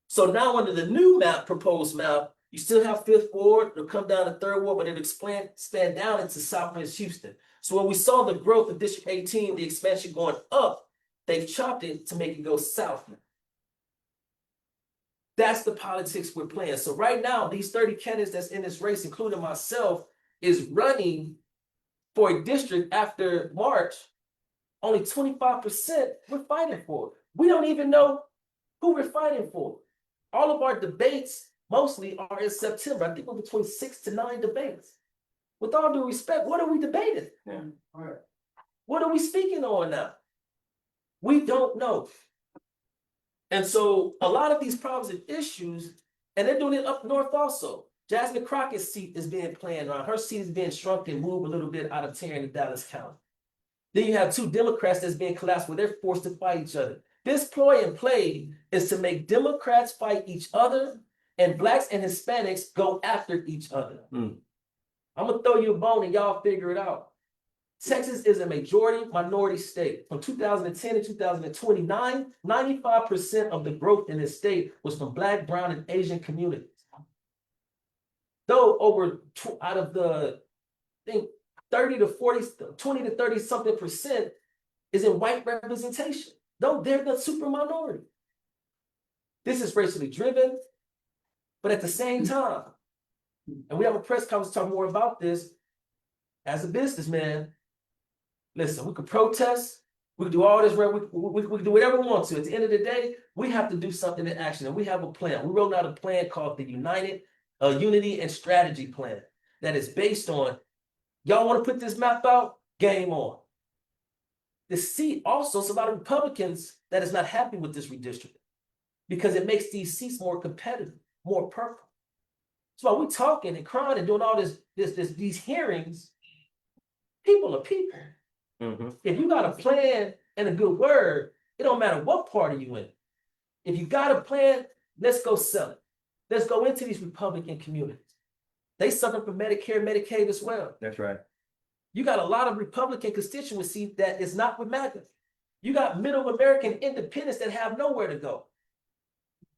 So now under the new map, proposed map, you still have 5th Ward, it'll come down to 3rd Ward, but it'll expand down into Southwest Houston. So when we saw the growth of District 18, the expansion going up, they've chopped it to make it go south. That's the politics we're playing. So right now, these 30 candidates that's in this race, including myself, is running for a district after March. Only 25% we're fighting for. We don't even know who we're fighting for. All of our debates mostly are in September. I think we're between 6 to 9 debates. With all due respect, what are we debating? Yeah. All right. What are we speaking on now? We don't know. And so a lot of these problems and issues, and they're doing it up north also. Jasmine Crockett's seat is being planned around. Her seat is being shrunk and moved a little bit out of Tarrant to Dallas County. Then you have 2 Democrats that's being collapsed where they're forced to fight each other. This ploy and play is to make Democrats fight each other and Blacks and Hispanics go after each other. I'm gonna throw you a bone and y'all figure it out. Texas is a majority minority state. From 2010 to 2029, 95% of the growth in this state was from Black, brown, and Asian communities. Though out of the, I think 30 to 40, 20 to 30 something percent is in white representation. Though they're the super minority. This is racially driven, but at the same time, and we have a press conference talking more about this, as a businessman, listen, we could protest, we could do all this, we could do whatever we want to. At the end of the day, we have to do something in action, and we have a plan. We wrote out a plan called the Unity and Strategy Plan that is based on, y'all want to put this map out? Game on. The seat also, it's a lot of Republicans that is not happy with this redistricting because it makes these seats more competitive, more purple. So while we're talking and crying and doing all these hearings, people are people. If you got a plan and a good word, it don't matter what party you in. If you got a plan, let's go sell it. Let's go into these Republican communities. They suffer from Medicare, Medicaid as well. That's right. You got a lot of Republican constituency that is not with MAGA. You got middle American independents that have nowhere to go.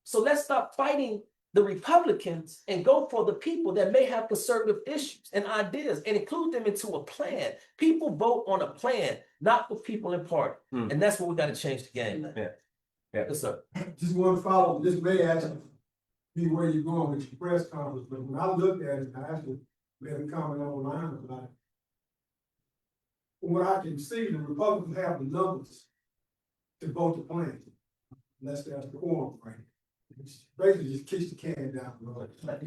So let's stop fighting the Republicans and go for the people that may have conservative issues and ideas and include them into a plan. People vote on a plan, not for people in party. And that's what we got to change the game. Yeah. Yes, sir. Just want to follow, this may actually be where you're going with your press conference, but when I looked at it, I actually made a comment online about it. From what I can see, the Republicans have the numbers to vote the plan. Unless there's the quorum, right? It's basically just kicks the can down the road. But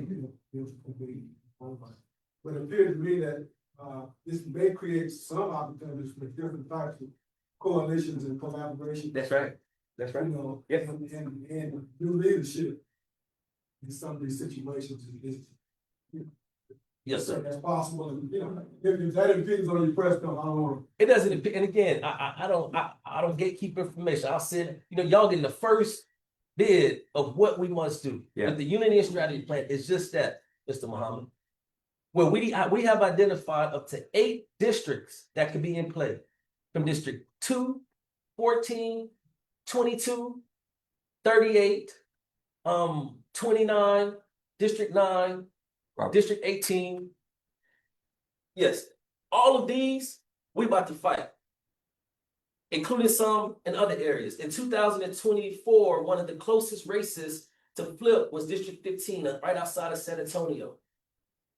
it appears to me that this may create some opportunities for different types of coalitions and collaboration. That's right. That's right. You know, Yes. and new leadership in some of these situations is Yes, sir. As possible, and, if that impinges on your press, then I don't want It doesn't, and again, I don't gatekeep information. I'll send, y'all getting the first bid of what we must do. Yeah. But the unity and strategy plan is just that, Mr. Muhammad. Where we have identified up to 8 districts that could be in play. From District 2, 14, 22, 38, 29, District 9, Wow. District 18. Yes, all of these, we about to fight, including some in other areas. In 2024, one of the closest races to flip was District 15, right outside of San Antonio.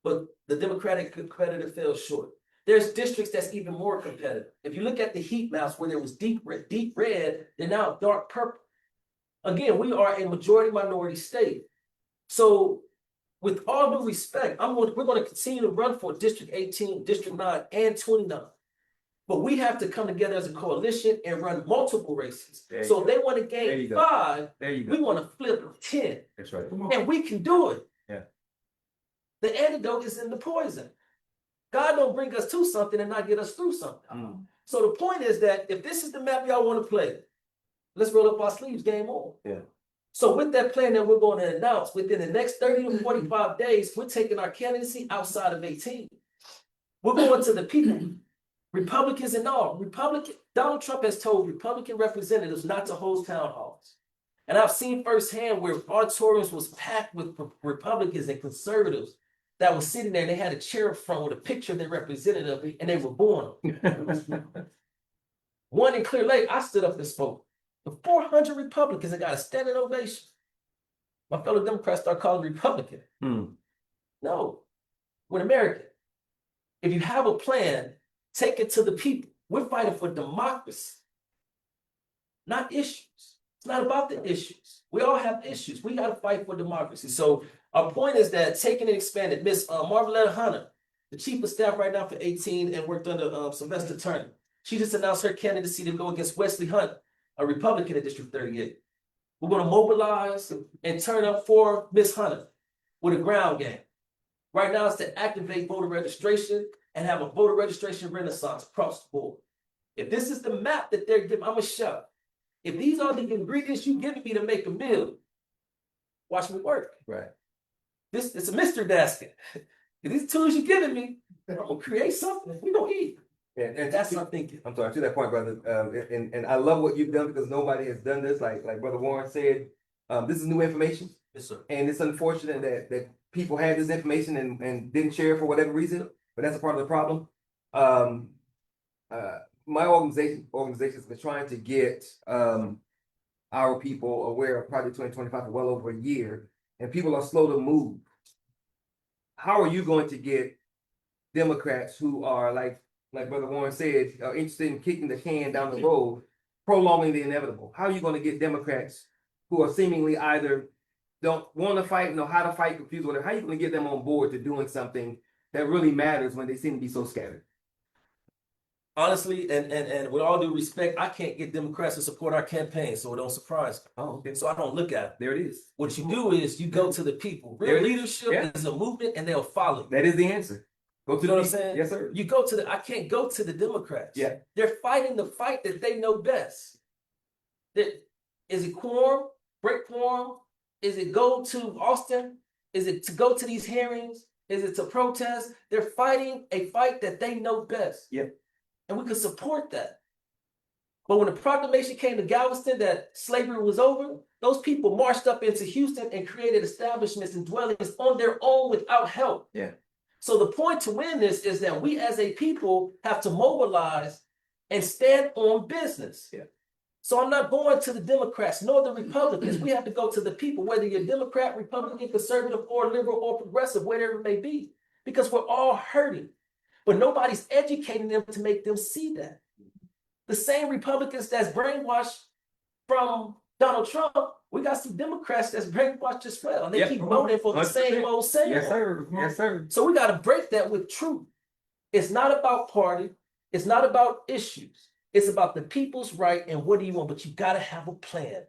But the Democratic competitor fell short. There's districts that's even more competitive. If you look at the heat maps where there was deep red, they're now dark purple. Again, we are a majority minority state. So with all due respect, we're going to continue to run for District 18, District 9, and 29. But we have to come together as a coalition and run multiple races. There you So if they want to There you gain go. 5, There you we go. want to flip 10. That's right. to. And we can do it. Yeah. The antidote is in the poison. God don't bring us to something and not get us through something. Mm. So the point is that if this is the map y'all want to play, let's roll up our sleeves, game on. Yeah. So with that plan that we're going to announce, within the next 30 to 45 days, we're taking our candidacy outside of 18. We're going to the people, Republicans and all. Donald Trump has told Republican representatives not to host town halls. And I've seen firsthand where auditoriums was packed with Republicans and conservatives that was sitting there and they had a chair up front with a picture of their representative and they were booing them. One in Clear Lake, I stood up and spoke. The 400 Republicans that got a standing ovation. My fellow Democrats start calling me Republican. Hmm. No, we're American. If you have a plan, take it to the people. We're fighting for democracy, not issues. It's not about the issues. We all have issues. We got to fight for democracy. So our point is that taking and expanded, Miss Marveletta Hunter, the chief of staff right now for 18 and worked under Sylvester Turner. She just announced her candidacy to go against Wesley Hunt, a Republican in District 38. We're going to mobilize and turn up for Miss Hunter with a ground game. Right now, it's to activate voter registration and have a voter registration renaissance across the board. If this is the map that they're giving, I'm a shout. If these are the ingredients you're giving me to make a meal, watch me work. Right. It's a mystery basket. If these tools you're giving me, I'm gonna create something. We're gonna eat. And That's my thinking. I'm sorry, to that point, brother. And I love what you've done because nobody has done this. Like Brother Warren said, this is new information. Yes, sir. And it's unfortunate that people had this information and didn't share for whatever reason, but that's a part of the problem. My organization's been trying to get our people aware of Project 2025 for well over a year, and people are slow to move. How are you going to get Democrats who are like Brother Warren said, are interested in kicking the can down the road, prolonging the inevitable? How are you going to get Democrats who are seemingly either don't want to fight, know how to fight, confused, whatever? How are you going to get them on board to doing something that really matters when they seem to be so scattered? Honestly, and with all due respect, I can't get Democrats to support our campaign, so it don't surprise me. Oh, okay. So I don't look at it. There it is. What you do is you go to the people. There Real it is. leadership Yeah. is a movement and they'll follow you. That is the answer. Go to You know the what I'm saying? Yes, sir. You go to I can't go to the Democrats. Yeah. They're fighting the fight that they know best. Is it quorum, break quorum? Is it go to Austin? Is it to go to these hearings? Is it to protest? They're fighting a fight that they know best. Yeah. And we can support that. But when the proclamation came to Galveston that slavery was over, those people marched up into Houston and created establishments and dwellings on their own without help. Yeah. So the point to win this is that we as a people have to mobilize and stand on business. Yeah. So I'm not going to the Democrats nor the Republicans. We have to go to the people, whether you're Democrat, Republican, conservative, or liberal, or progressive, whatever it may be, because we're all hurting. But nobody's educating them to make them see that. The same Republicans that's brainwashed from Donald Trump, we got some Democrats that's brainwashed as well. And they Yep. keep voting for the 100%. same old same. Yes, sir. Yes, sir. So we got to break that with truth. It's not about party. It's not about issues. It's about the people's right and what do you want, but you got to have a plan.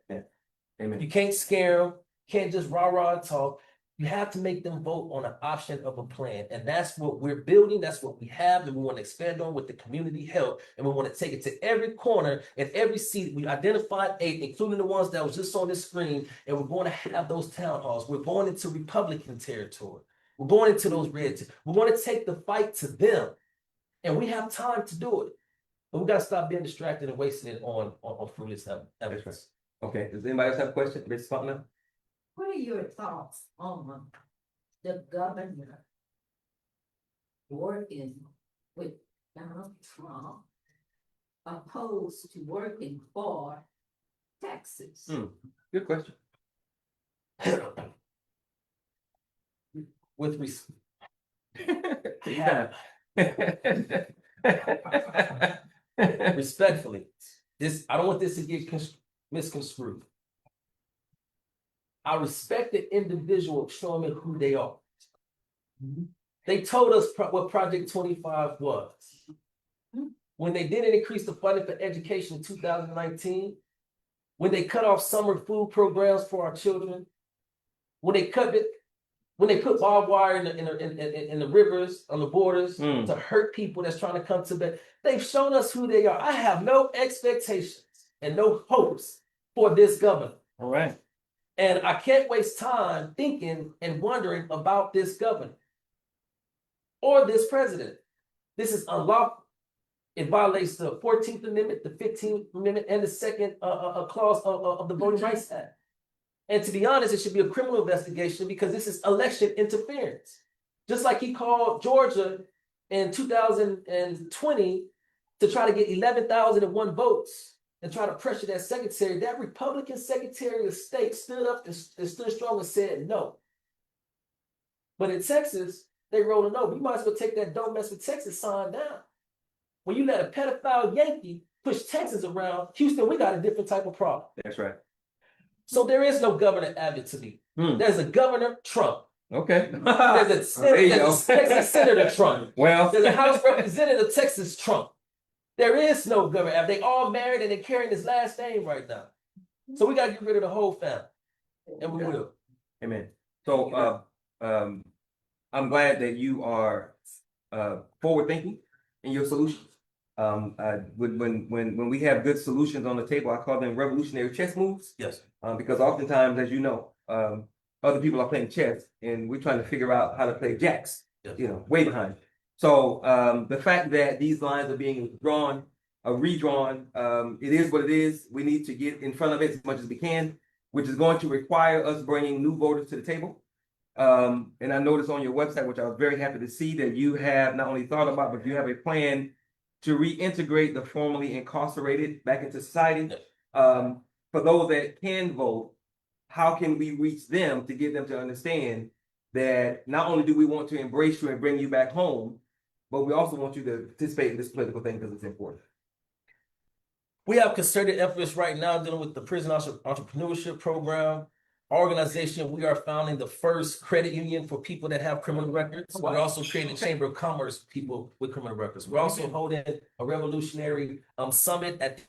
Amen. You can't scare them. Can't just rah-rah and talk. You have to make them vote on an option of a plan. And that's what we're building. That's what we have. And we want to expand on with the community health. And we want to take it to every corner and every seat. We identified 8, including the ones that was just on the screen. And we're going to have those town halls. We're going into Republican territory. We're going into those red. We want to take the fight to them. And we have time to do it. But we got to stop being distracted and wasting it on fruitless evidence. Okay, does anybody else have a question? Ms. Faulkner? What are your thoughts on the governor working with Donald Trump opposed to working for Texas? Good question. With respect. Yeah. Respectfully, I don't want this to get misconstrued. I respect the individual showing me who they are. They told us what Project 25 was. When they didn't increase the funding for education in 2019, when they cut off summer food programs for our children, when they put barbed wire in the rivers, on the borders, to hurt people that's trying to come to bed, they've shown us who they are. I have no expectations and no hopes for this governor. All right. And I can't waste time thinking and wondering about this governor or this president. This is unlawful. It violates the 14th Amendment, the 15th Amendment, and the second clause of the Voting Rights Act. And to be honest, it should be a criminal investigation because this is election interference. Just like he called Georgia in 2020 to try to get 11,001 votes and try to pressure that secretary. That Republican Secretary of State stood up and stood strong and said no. But in Texas, they rolling over. You might as well take that "Don't Mess with Texas" sign down. When you let a pedophile Yankee push Texas around, Houston, we got a different type of problem. That's right. So there is no governor advocacy. There's a Governor Trump. Okay. There's a Texas Senator Trump. Well, There's a House Representative Texas Trump. There is no governor. They all married and they're carrying his last name right now. So we got to get rid of the whole family. And we will. amen. So I'm glad that you are forward thinking in your solutions. When we have good solutions on the table, I call them revolutionary chess moves. Yes. Because oftentimes, as you know, other people are playing chess and we're trying to figure out how to play jacks, way behind. So the fact that these lines are being redrawn, it is what it is. We need to get in front of it as much as we can, which is going to require us bringing new voters to the table. And I noticed on your website, which I was very happy to see, that you have not only thought about, but you have a plan to reintegrate the formerly incarcerated back into society. For those that can vote, how can we reach them to get them to understand that not only do we want to embrace you and bring you back home, but we also want you to participate in this political thing because it's important. We have concerted efforts right now dealing with the prison entrepreneurship program. Our organization, we are founding the first credit union for people that have criminal records. We're also creating a chamber of commerce for people with criminal records. We're also holding a revolutionary summit at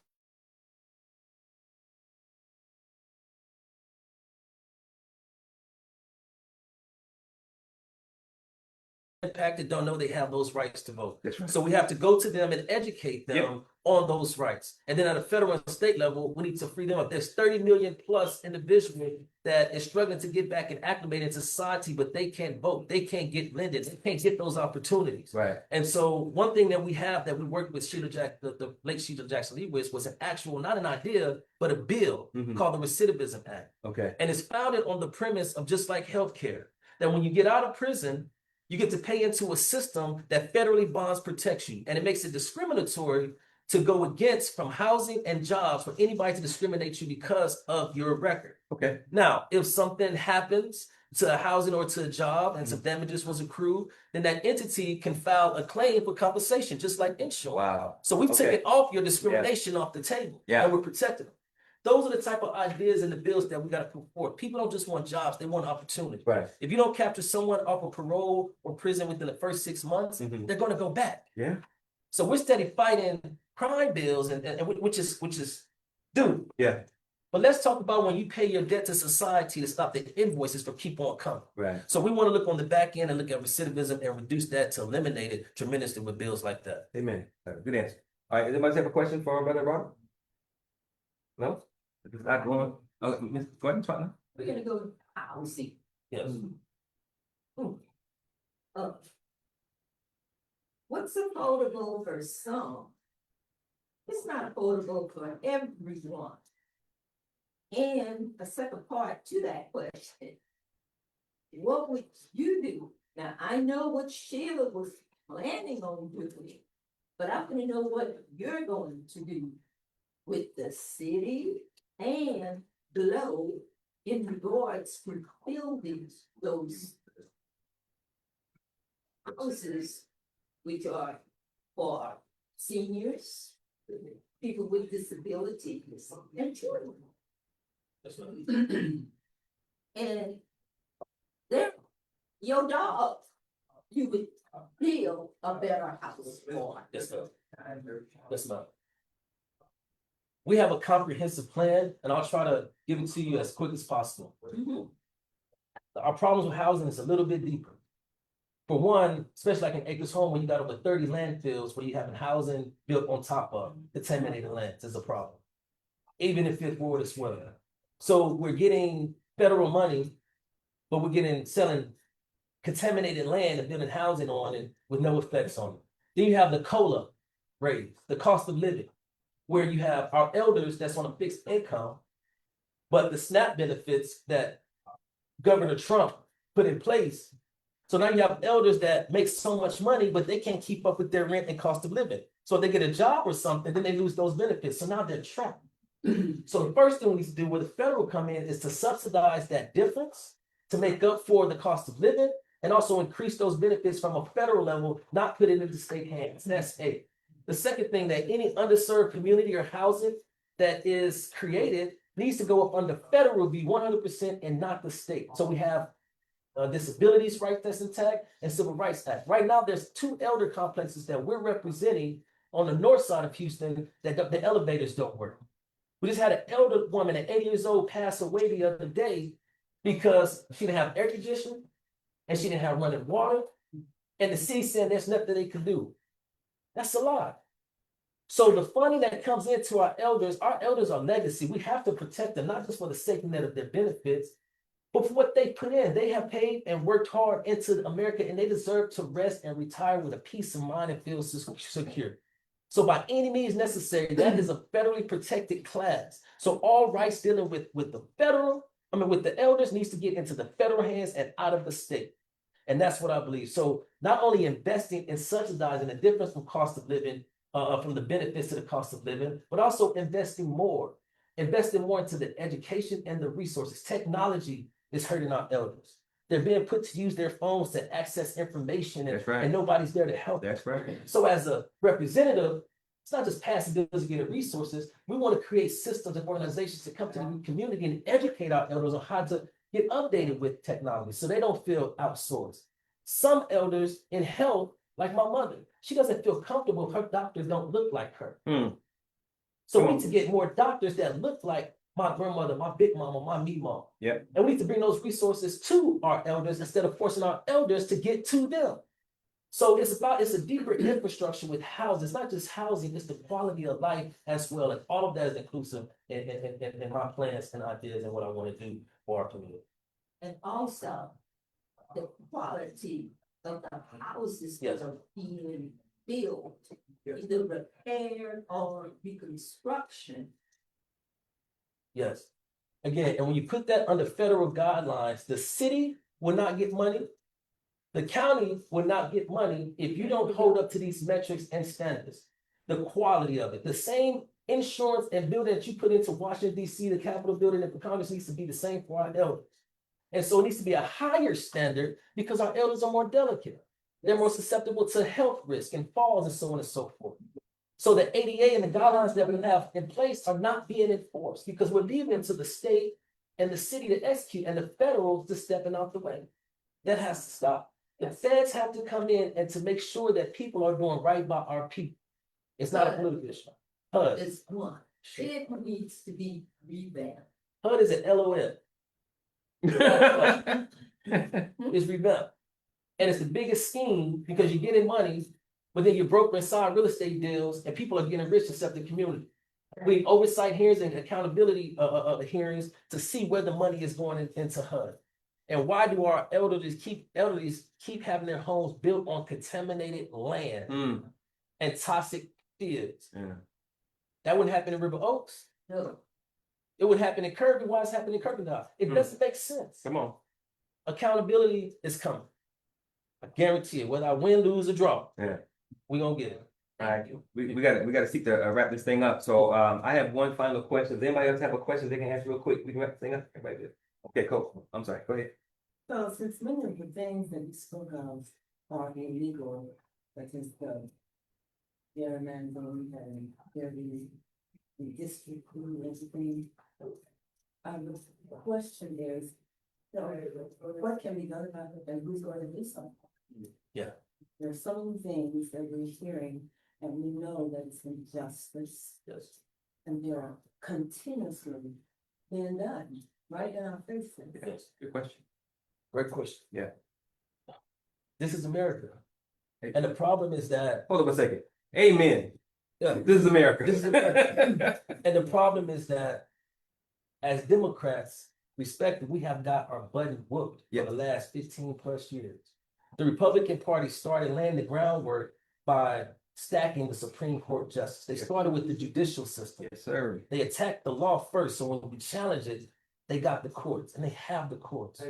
impacted don't know they have those rights to vote. That's right. So we have to go to them and educate them on those rights. And then at a federal and state level, we need to free them up. There's 30 million plus individuals that is struggling to get back and acclimate into society, but they can't vote. They can't get blended. They can't get those opportunities. Right. And so one thing that we have that we worked with the late Sheila Jackson Lee with was an actual, not an idea, but a bill called the Recidivism Act. Okay. And it's founded on the premise of just like healthcare, that when you get out of prison, you get to pay into a system that federally bonds protects you. And it makes it discriminatory to go against from housing and jobs for anybody to discriminate you because of your record. Okay. Now, if something happens to a housing or to a job and some damages was accrued, then that entity can file a claim for compensation, just like insurance. Wow. So we've taken off your discrimination off the table. Yeah. And we're protecting them. Those are the type of ideas and the bills that we got to put forward. People don't just want jobs, they want opportunity. Right. If you don't capture someone off of parole or prison within the first 6 months, they're going to go back. Yeah. So we're steady fighting crime bills and which is due. Yeah. But let's talk about when you pay your debt to society to stop the invoices from keep on coming. Right. So we want to look on the back end and look at recidivism and reduce that to eliminate it tremendously with bills like that. Amen. Good answer. All right, anybody have a question for Brother Robert? No? If it's not going, go ahead, partner. We're gonna go to housing. Yes. Uh, What's affordable for some? It's not affordable for everyone. And a second part to that question. What would you do? Now, I know what Sheila was planning on doing, but I want to know what you're going to do with the city and below in regards to building those houses, which are for seniors, people with disabilities, and children. And there, your dog, you would build a better house for. Yes, ma'am. Yes, ma'am. We have a comprehensive plan, and I'll try to give it to you as quick as possible. Mhm. Our problems with housing is a little bit deeper. For one, especially like in Acres Home, when you got over 30 landfills where you have housing built on top of contaminated lands is a problem. Even in Fifth Ward as well. So we're getting federal money, but we're selling contaminated land and building housing on it with no effects on it. Then you have the COLA raise, the cost of living, where you have our elders that's on a fixed income, but the SNAP benefits that Governor Trump put in place. So now you have elders that make so much money, but they can't keep up with their rent and cost of living. So if they get a job or something, then they lose those benefits. So now they're trapped. So the first thing we need to do where the federal come in is to subsidize that difference to make up for the cost of living and also increase those benefits from a federal level, not put it into state hands. That's A. The second thing, that any underserved community or housing that is created needs to go up under federal review 100% and not the state. So we have disabilities rights that's intact and civil rights act. Right now, there's 2 elder complexes that we're representing on the north side of Houston that the elevators don't work. We just had an elder woman at 80 years old pass away the other day because she didn't have air conditioning and she didn't have running water. And the city said there's nothing they can do. That's a lot. So the funding that comes into our elders are legacy. We have to protect them, not just for the safety net of their benefits, but for what they put in. They have paid and worked hard into America, and they deserve to rest and retire with a peace of mind and feel secure. So by any means necessary, that is a federally protected class. So all rights dealing with the elders needs to get into the federal hands and out of the state. And that's what I believe. So not only investing in subsidizing the difference from cost of living, from the benefits to the cost of living, but also investing more into the education and the resources. Technology is hurting our elders. They're being put to use their phones to access information, and nobody's there to help. That's right. So as a representative, it's not just passing bills to get resources. We want to create systems and organizations to come to the community and educate our elders on how to get updated with technology so they don't feel outsourced. Some elders in health, like my mother, she doesn't feel comfortable. Her doctors don't look like her. So we need to get more doctors that look like my grandmother, my big mama, my me mom. Yep. And we need to bring those resources to our elders instead of forcing our elders to get to them. So it's a deeper infrastructure with housing. It's not just housing, it's the quality of life as well. And all of that is inclusive in my plans and ideas and what I want to do for our community. And also, the quality of the houses Yes. that are being built, either repair or reconstruction. Yes. Again, and when you put that under federal guidelines, the city will not get money. The county will not get money if you don't hold up to these metrics and standards. The quality of it, the same insurance and building that you put into Washington, D.C., the Capitol building and the Congress needs to be the same for our elders. And so it needs to be a higher standard because our elders are more delicate. They're more susceptible to health risk and falls and so on and so forth. So the ADA and the guidelines that we have in place are not being enforced because we're leaving it to the state and the city to execute and the federal just stepping out the way. That has to stop. The feds have to come in and to make sure that people are doing right by our people. It's not a political issue. Is one. It needs to be revamped. HUD is an LOL. It's revamped. And it's the biggest scheme because you're getting money, but then you're brokering side real estate deals and people are getting rich except the community. We need oversight hearings and accountability hearings to see where the money is going into HUD. And why do our elderlies keep having their homes built on contaminated land and toxic fields? Yeah. That wouldn't happen in River Oaks. No, It would happen in Kirby. Why is it happening in Kirby now? It doesn't make sense. Come on. Accountability is coming. I guarantee it. Whether I win, lose, or draw, Yeah. we're gonna get it. All right, we gotta seek to wrap this thing up. So I have one final question. Does anybody else have a question they can ask real quick? We can wrap this thing up. Everybody good? Okay, cool. I'm sorry. Go ahead. So since many of the things that you spoke of are illegal, such as the gerrymandering and the district and everything. The question is, so what can be done about it and who's going to do something? Yeah. There are so many things that we're hearing and we know that it's injustice Yes. and they are continuously being done right in our faces. Yes. Good question. Great question. Yeah. This is America. And the problem is that Hold up a second. Amen. yeah, This is America. This is America. And the problem is that as Democrats, respected, we have got our butt whooped Yeah. for the last 15 plus years. The Republican Party started laying the groundwork by stacking the Supreme Court justice. They started with the judicial system. Yes, sir. They attacked the law first. So when we challenge it, they got the courts and they have the courts.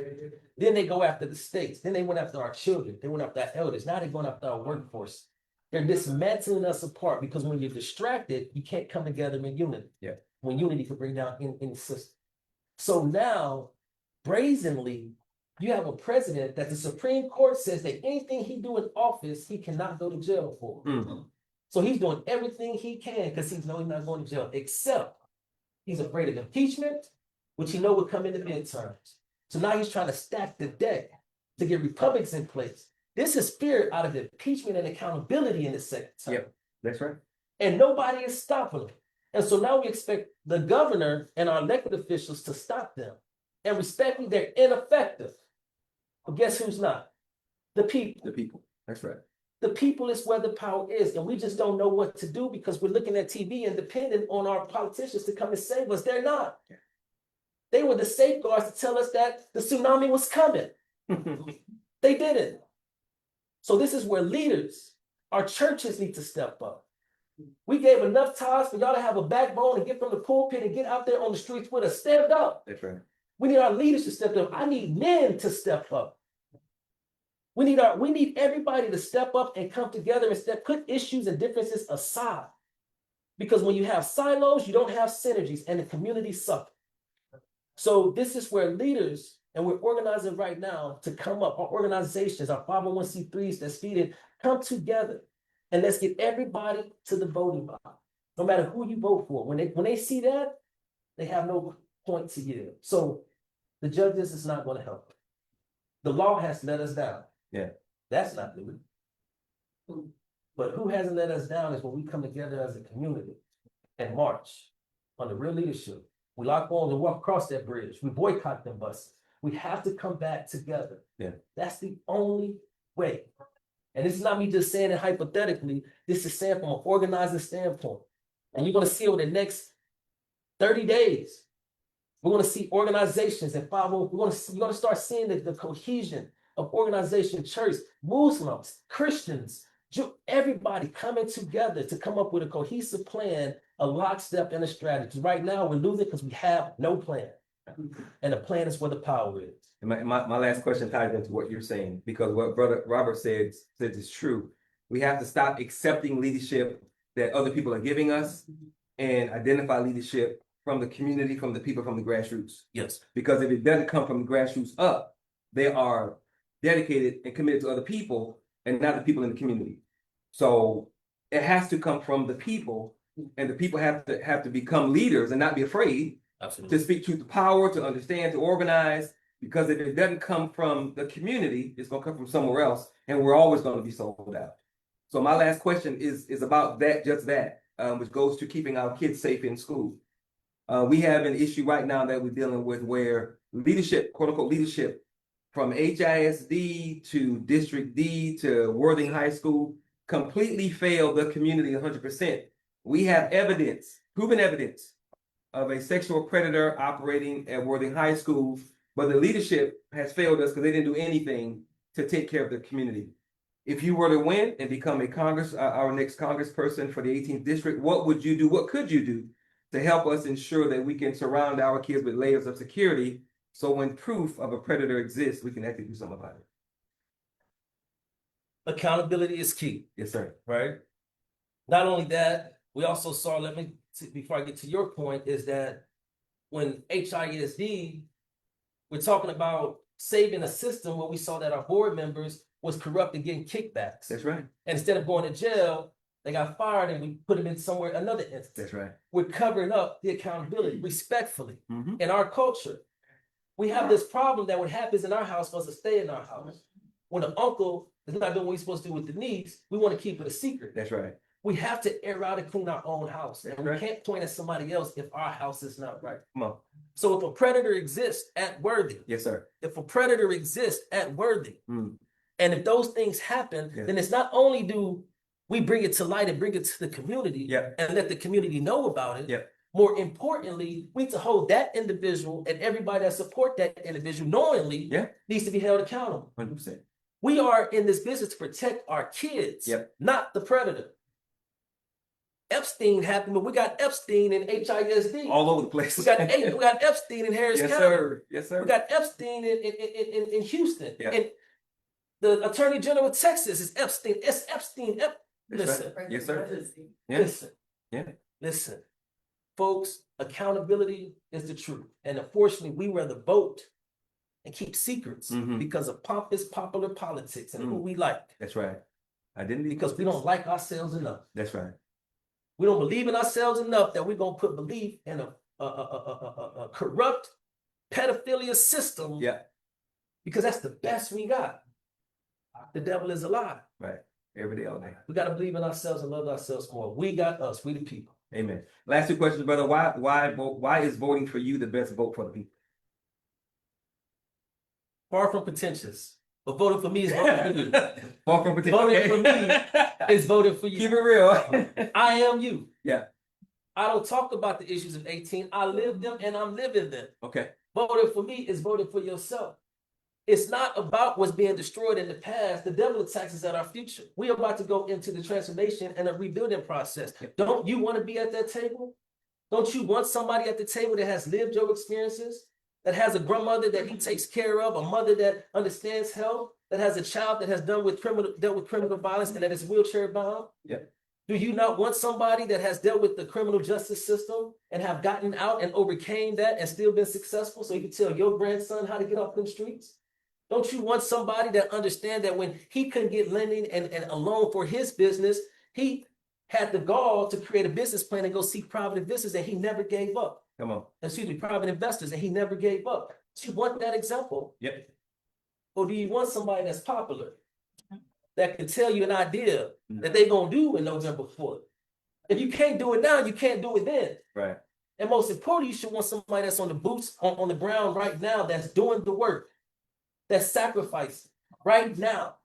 Then they go after the states. Then they went after our children. They went after our elders. Now they're going after our workforce. They're dismantling us apart because when you're distracted, you can't come together in unity. Yeah. When When unity can bring down any system. So now, brazenly, you have a president that the Supreme Court says that anything he do in office, he cannot go to jail for. Mhm. So he's doing everything he can because he's know he's not going to jail, except he's afraid of impeachment, which he know would come in the midterms. So now he's trying to stack the deck to get Republicans in place. This is fear out of impeachment and accountability in the second term. Yep. That's right. And nobody is stopping them. And so now we expect the governor and our elected officials to stop them. And respectfully, they're ineffective. But guess who's not? The people. The people. That's right. The people is where the power is. And we just don't know what to do because we're looking at TV and depending on our politicians to come and save us. They're not. They were the safeguards to tell us that the tsunami was coming. They didn't. So this is where leaders, our churches need to step up. We gave enough times for y'all to have a backbone and get from the pulpit and get out there on the streets with us. Stand up. That's right. We need our leaders to step up. I need men to step up. We need everybody to step up and come together and put issues and differences aside. Because when you have silos, you don't have synergies and the community suffers. So this is where leaders, and we're organizing right now to come up, our organizations, our 501c3s that's feeding, come together and let's get everybody to the voting box, no matter who you vote for. When they see that, they have no point to yield. So the judges is not going to help. The law has let us down. Yeah. That's not good. But who hasn't let us down is when we come together as a community and march on the real leadership. We lock arms and walk across that bridge. We boycott them buses. We have to come back together. Yeah. That's the only way. And this is not me just saying it hypothetically. This is saying from an organizing standpoint. And you're going to see over the next 30 days, we're going to see organizations and you're going to start seeing the cohesion of organization, church, Muslims, Christians, everybody coming together to come up with a cohesive plan, a lockstep, and a strategy. Right now, we're losing because we have no plan. And the plan is where the power is. And my last question ties into what you're saying, because what Brother Robert said is true. We have to stop accepting leadership that other people are giving us and identify leadership from the community, from the people, from the grassroots. Yes. Because if it doesn't come from the grassroots up, they are dedicated and committed to other people and not the people in the community. So it has to come from the people, and the people have to become leaders and not be afraid Absolutely. to speak truth to power, to understand, to organize. Because if it doesn't come from the community, it's going to come from somewhere else, and we're always going to be sold out. So my last question is about that, just that. which goes to keeping our kids safe in school. We have an issue right now that we're dealing with where leadership, quote unquote leadership, from HISD to District D to Worthing High School completely failed the community 100%. We have evidence, proven evidence, of a sexual predator operating at Worthing High School, but the leadership has failed us because they didn't do anything to take care of the community. If you were to win and become our next congressperson for the 18th district, what would you do? What could you do to help us ensure that we can surround our kids with layers of security, so when proof of a predator exists, we can actually do something about it? Accountability is key, Yes, sir. right? Not only that, we also saw, before I get to your point, is that when HISD, we're talking about saving a system where we saw that our board members was corrupt and getting kickbacks. That's right. And instead of going to jail, they got fired and we put them in somewhere, another instance. That's right. We're covering up the accountability respectfully. Mhm. In our culture, we have this problem that what happens in our house must stay in our house. When the uncle is not doing what he's supposed to do with the niece, we want to keep it a secret. That's right. We have to air out and clean our own house. And we Right. can't point at somebody else if our house is not right. Come on. So if a predator exists at Worthing, Yes, sir. if a predator exists at Worthing, Mm. and if those things happen, Yeah. then it's not only do we bring it to light and bring it to the community Yeah. and let the community know about it. Yeah. More importantly, we need to hold that individual and everybody that support that individual knowingly Yeah. needs to be held accountable. 100%. We are in this business to protect our kids, Yep. not the predator. Epstein happened, but we got Epstein in HISD. All over the place. We got Epstein in Harris Yes, County. sir. Yes, sir. We got Epstein in Houston. Yeah. And the Attorney General of Texas is Epstein. It's Epstein. That's Listen, right. Yes, sir. Yeah. listen, Yeah. listen. Folks, accountability is the truth. And unfortunately, we rather vote and keep secrets Mhm. because of popular politics and who Mm. we like. That's right. Identity. Because we don't like ourselves enough. That's right. We don't believe in ourselves enough that we're gonna put belief in a corrupt pedophilia system. Yeah. Because that's the best we got. The devil is a lie. Right. Every day, all day. We gotta believe in ourselves and love ourselves more. We got us. We the people. Amen. Last two questions, brother. Why is voting for you the best vote for the people? Far from pretentious, but voting for me is voting for you. Far from pretentious. Voting for me is voting for you. Keep it real. I am you. Yeah. I don't talk about the issues of 18. I live them and I'm living them. Okay. Voting for me is voting for yourself. It's not about what's being destroyed in the past. The devil attacks us at our future. We are about to go into the transformation and a rebuilding process. Don't you want to be at that table? Don't you want somebody at the table that has lived your experiences, that has a grandmother that he takes care of, a mother that understands health, that has a child that has dealt with criminal violence and that is wheelchair bound? Yep. Do you not want somebody that has dealt with the criminal justice system and have gotten out and overcame that and still been successful so you can tell your grandson how to get off them streets? Don't you want somebody that understands that when he couldn't get lending and a loan for his business, he had the gall to create a business plan and go seek private investors and he never gave up. Come on. Private investors and he never gave up. Do you want that example? Yep. Or do you want somebody that's popular that can tell you an idea that they're gonna do in November 4th? If you can't do it now, you can't do it then. Right. And most importantly, you should want somebody that's on the boots on the ground right now, that's doing the work, that's sacrificing right now.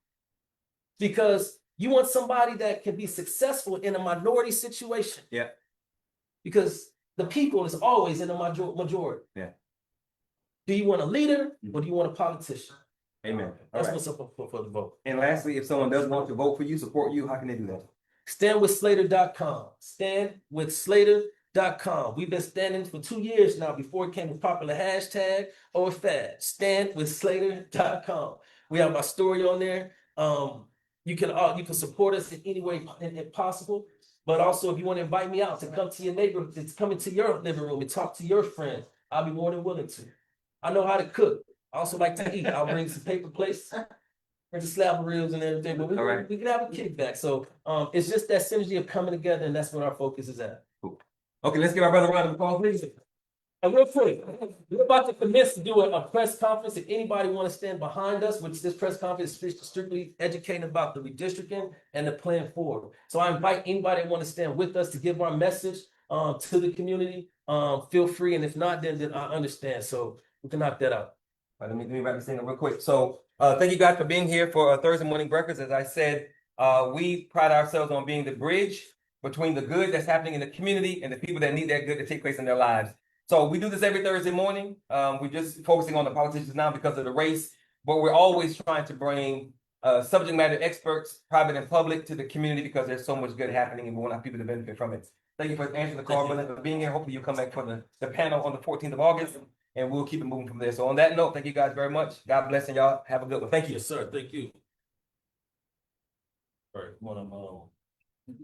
Because you want somebody that can be successful in a minority situation. Yeah. Because the people is always in the majority. Yeah. Do you want a leader or do you want a politician? Amen. All That's right. what's up for the vote. And lastly, if someone does want to vote for you, support you, how can they do that? Standwithslater.com. Standwithslater.com. We've been standing for 2 years now before it became a popular hashtag or a fad. Standwithslater.com. We have our story on there. You can support us in any way possible. But also, if you want to invite me out to come to your neighborhood, to come into your living room and talk to your friends, I'll be more than willing to. I know how to cook. I also like to eat. I'll bring some paper plates, bring the slab of ribs and everything. But we can have a kickback. So it's just that synergy of coming together, and that's what our focus is at. Okay, let's give our brother a round of applause, please. And real quick, we're about to commence to do a press conference. If anybody want to stand behind us, which this press conference is strictly educating about the redistricting and the plan forward. So I invite anybody that want to stand with us to give our message to the community. Feel free, and if not, then I understand. So we can knock that out. All right, let me wrap this thing up real quick. So, thank you guys for being here for Thursday morning breakfast. As I said, we pride ourselves on being the bridge between the good that's happening in the community and the people that need that good to take place in their lives. So we do this every Thursday morning. We're just focusing on the politicians now because of the race, but we're always trying to bring subject matter experts, private and public, to the community because there's so much good happening and we want our people to benefit from it. Thank you for answering the call, brother, for being here. Hopefully you'll come back for the panel on the 14th of August. And we'll keep it moving from there. So on that note, thank you guys very much. God bless and y'all have a good one. Thank you. Yes, sir. Thank you. All right, one of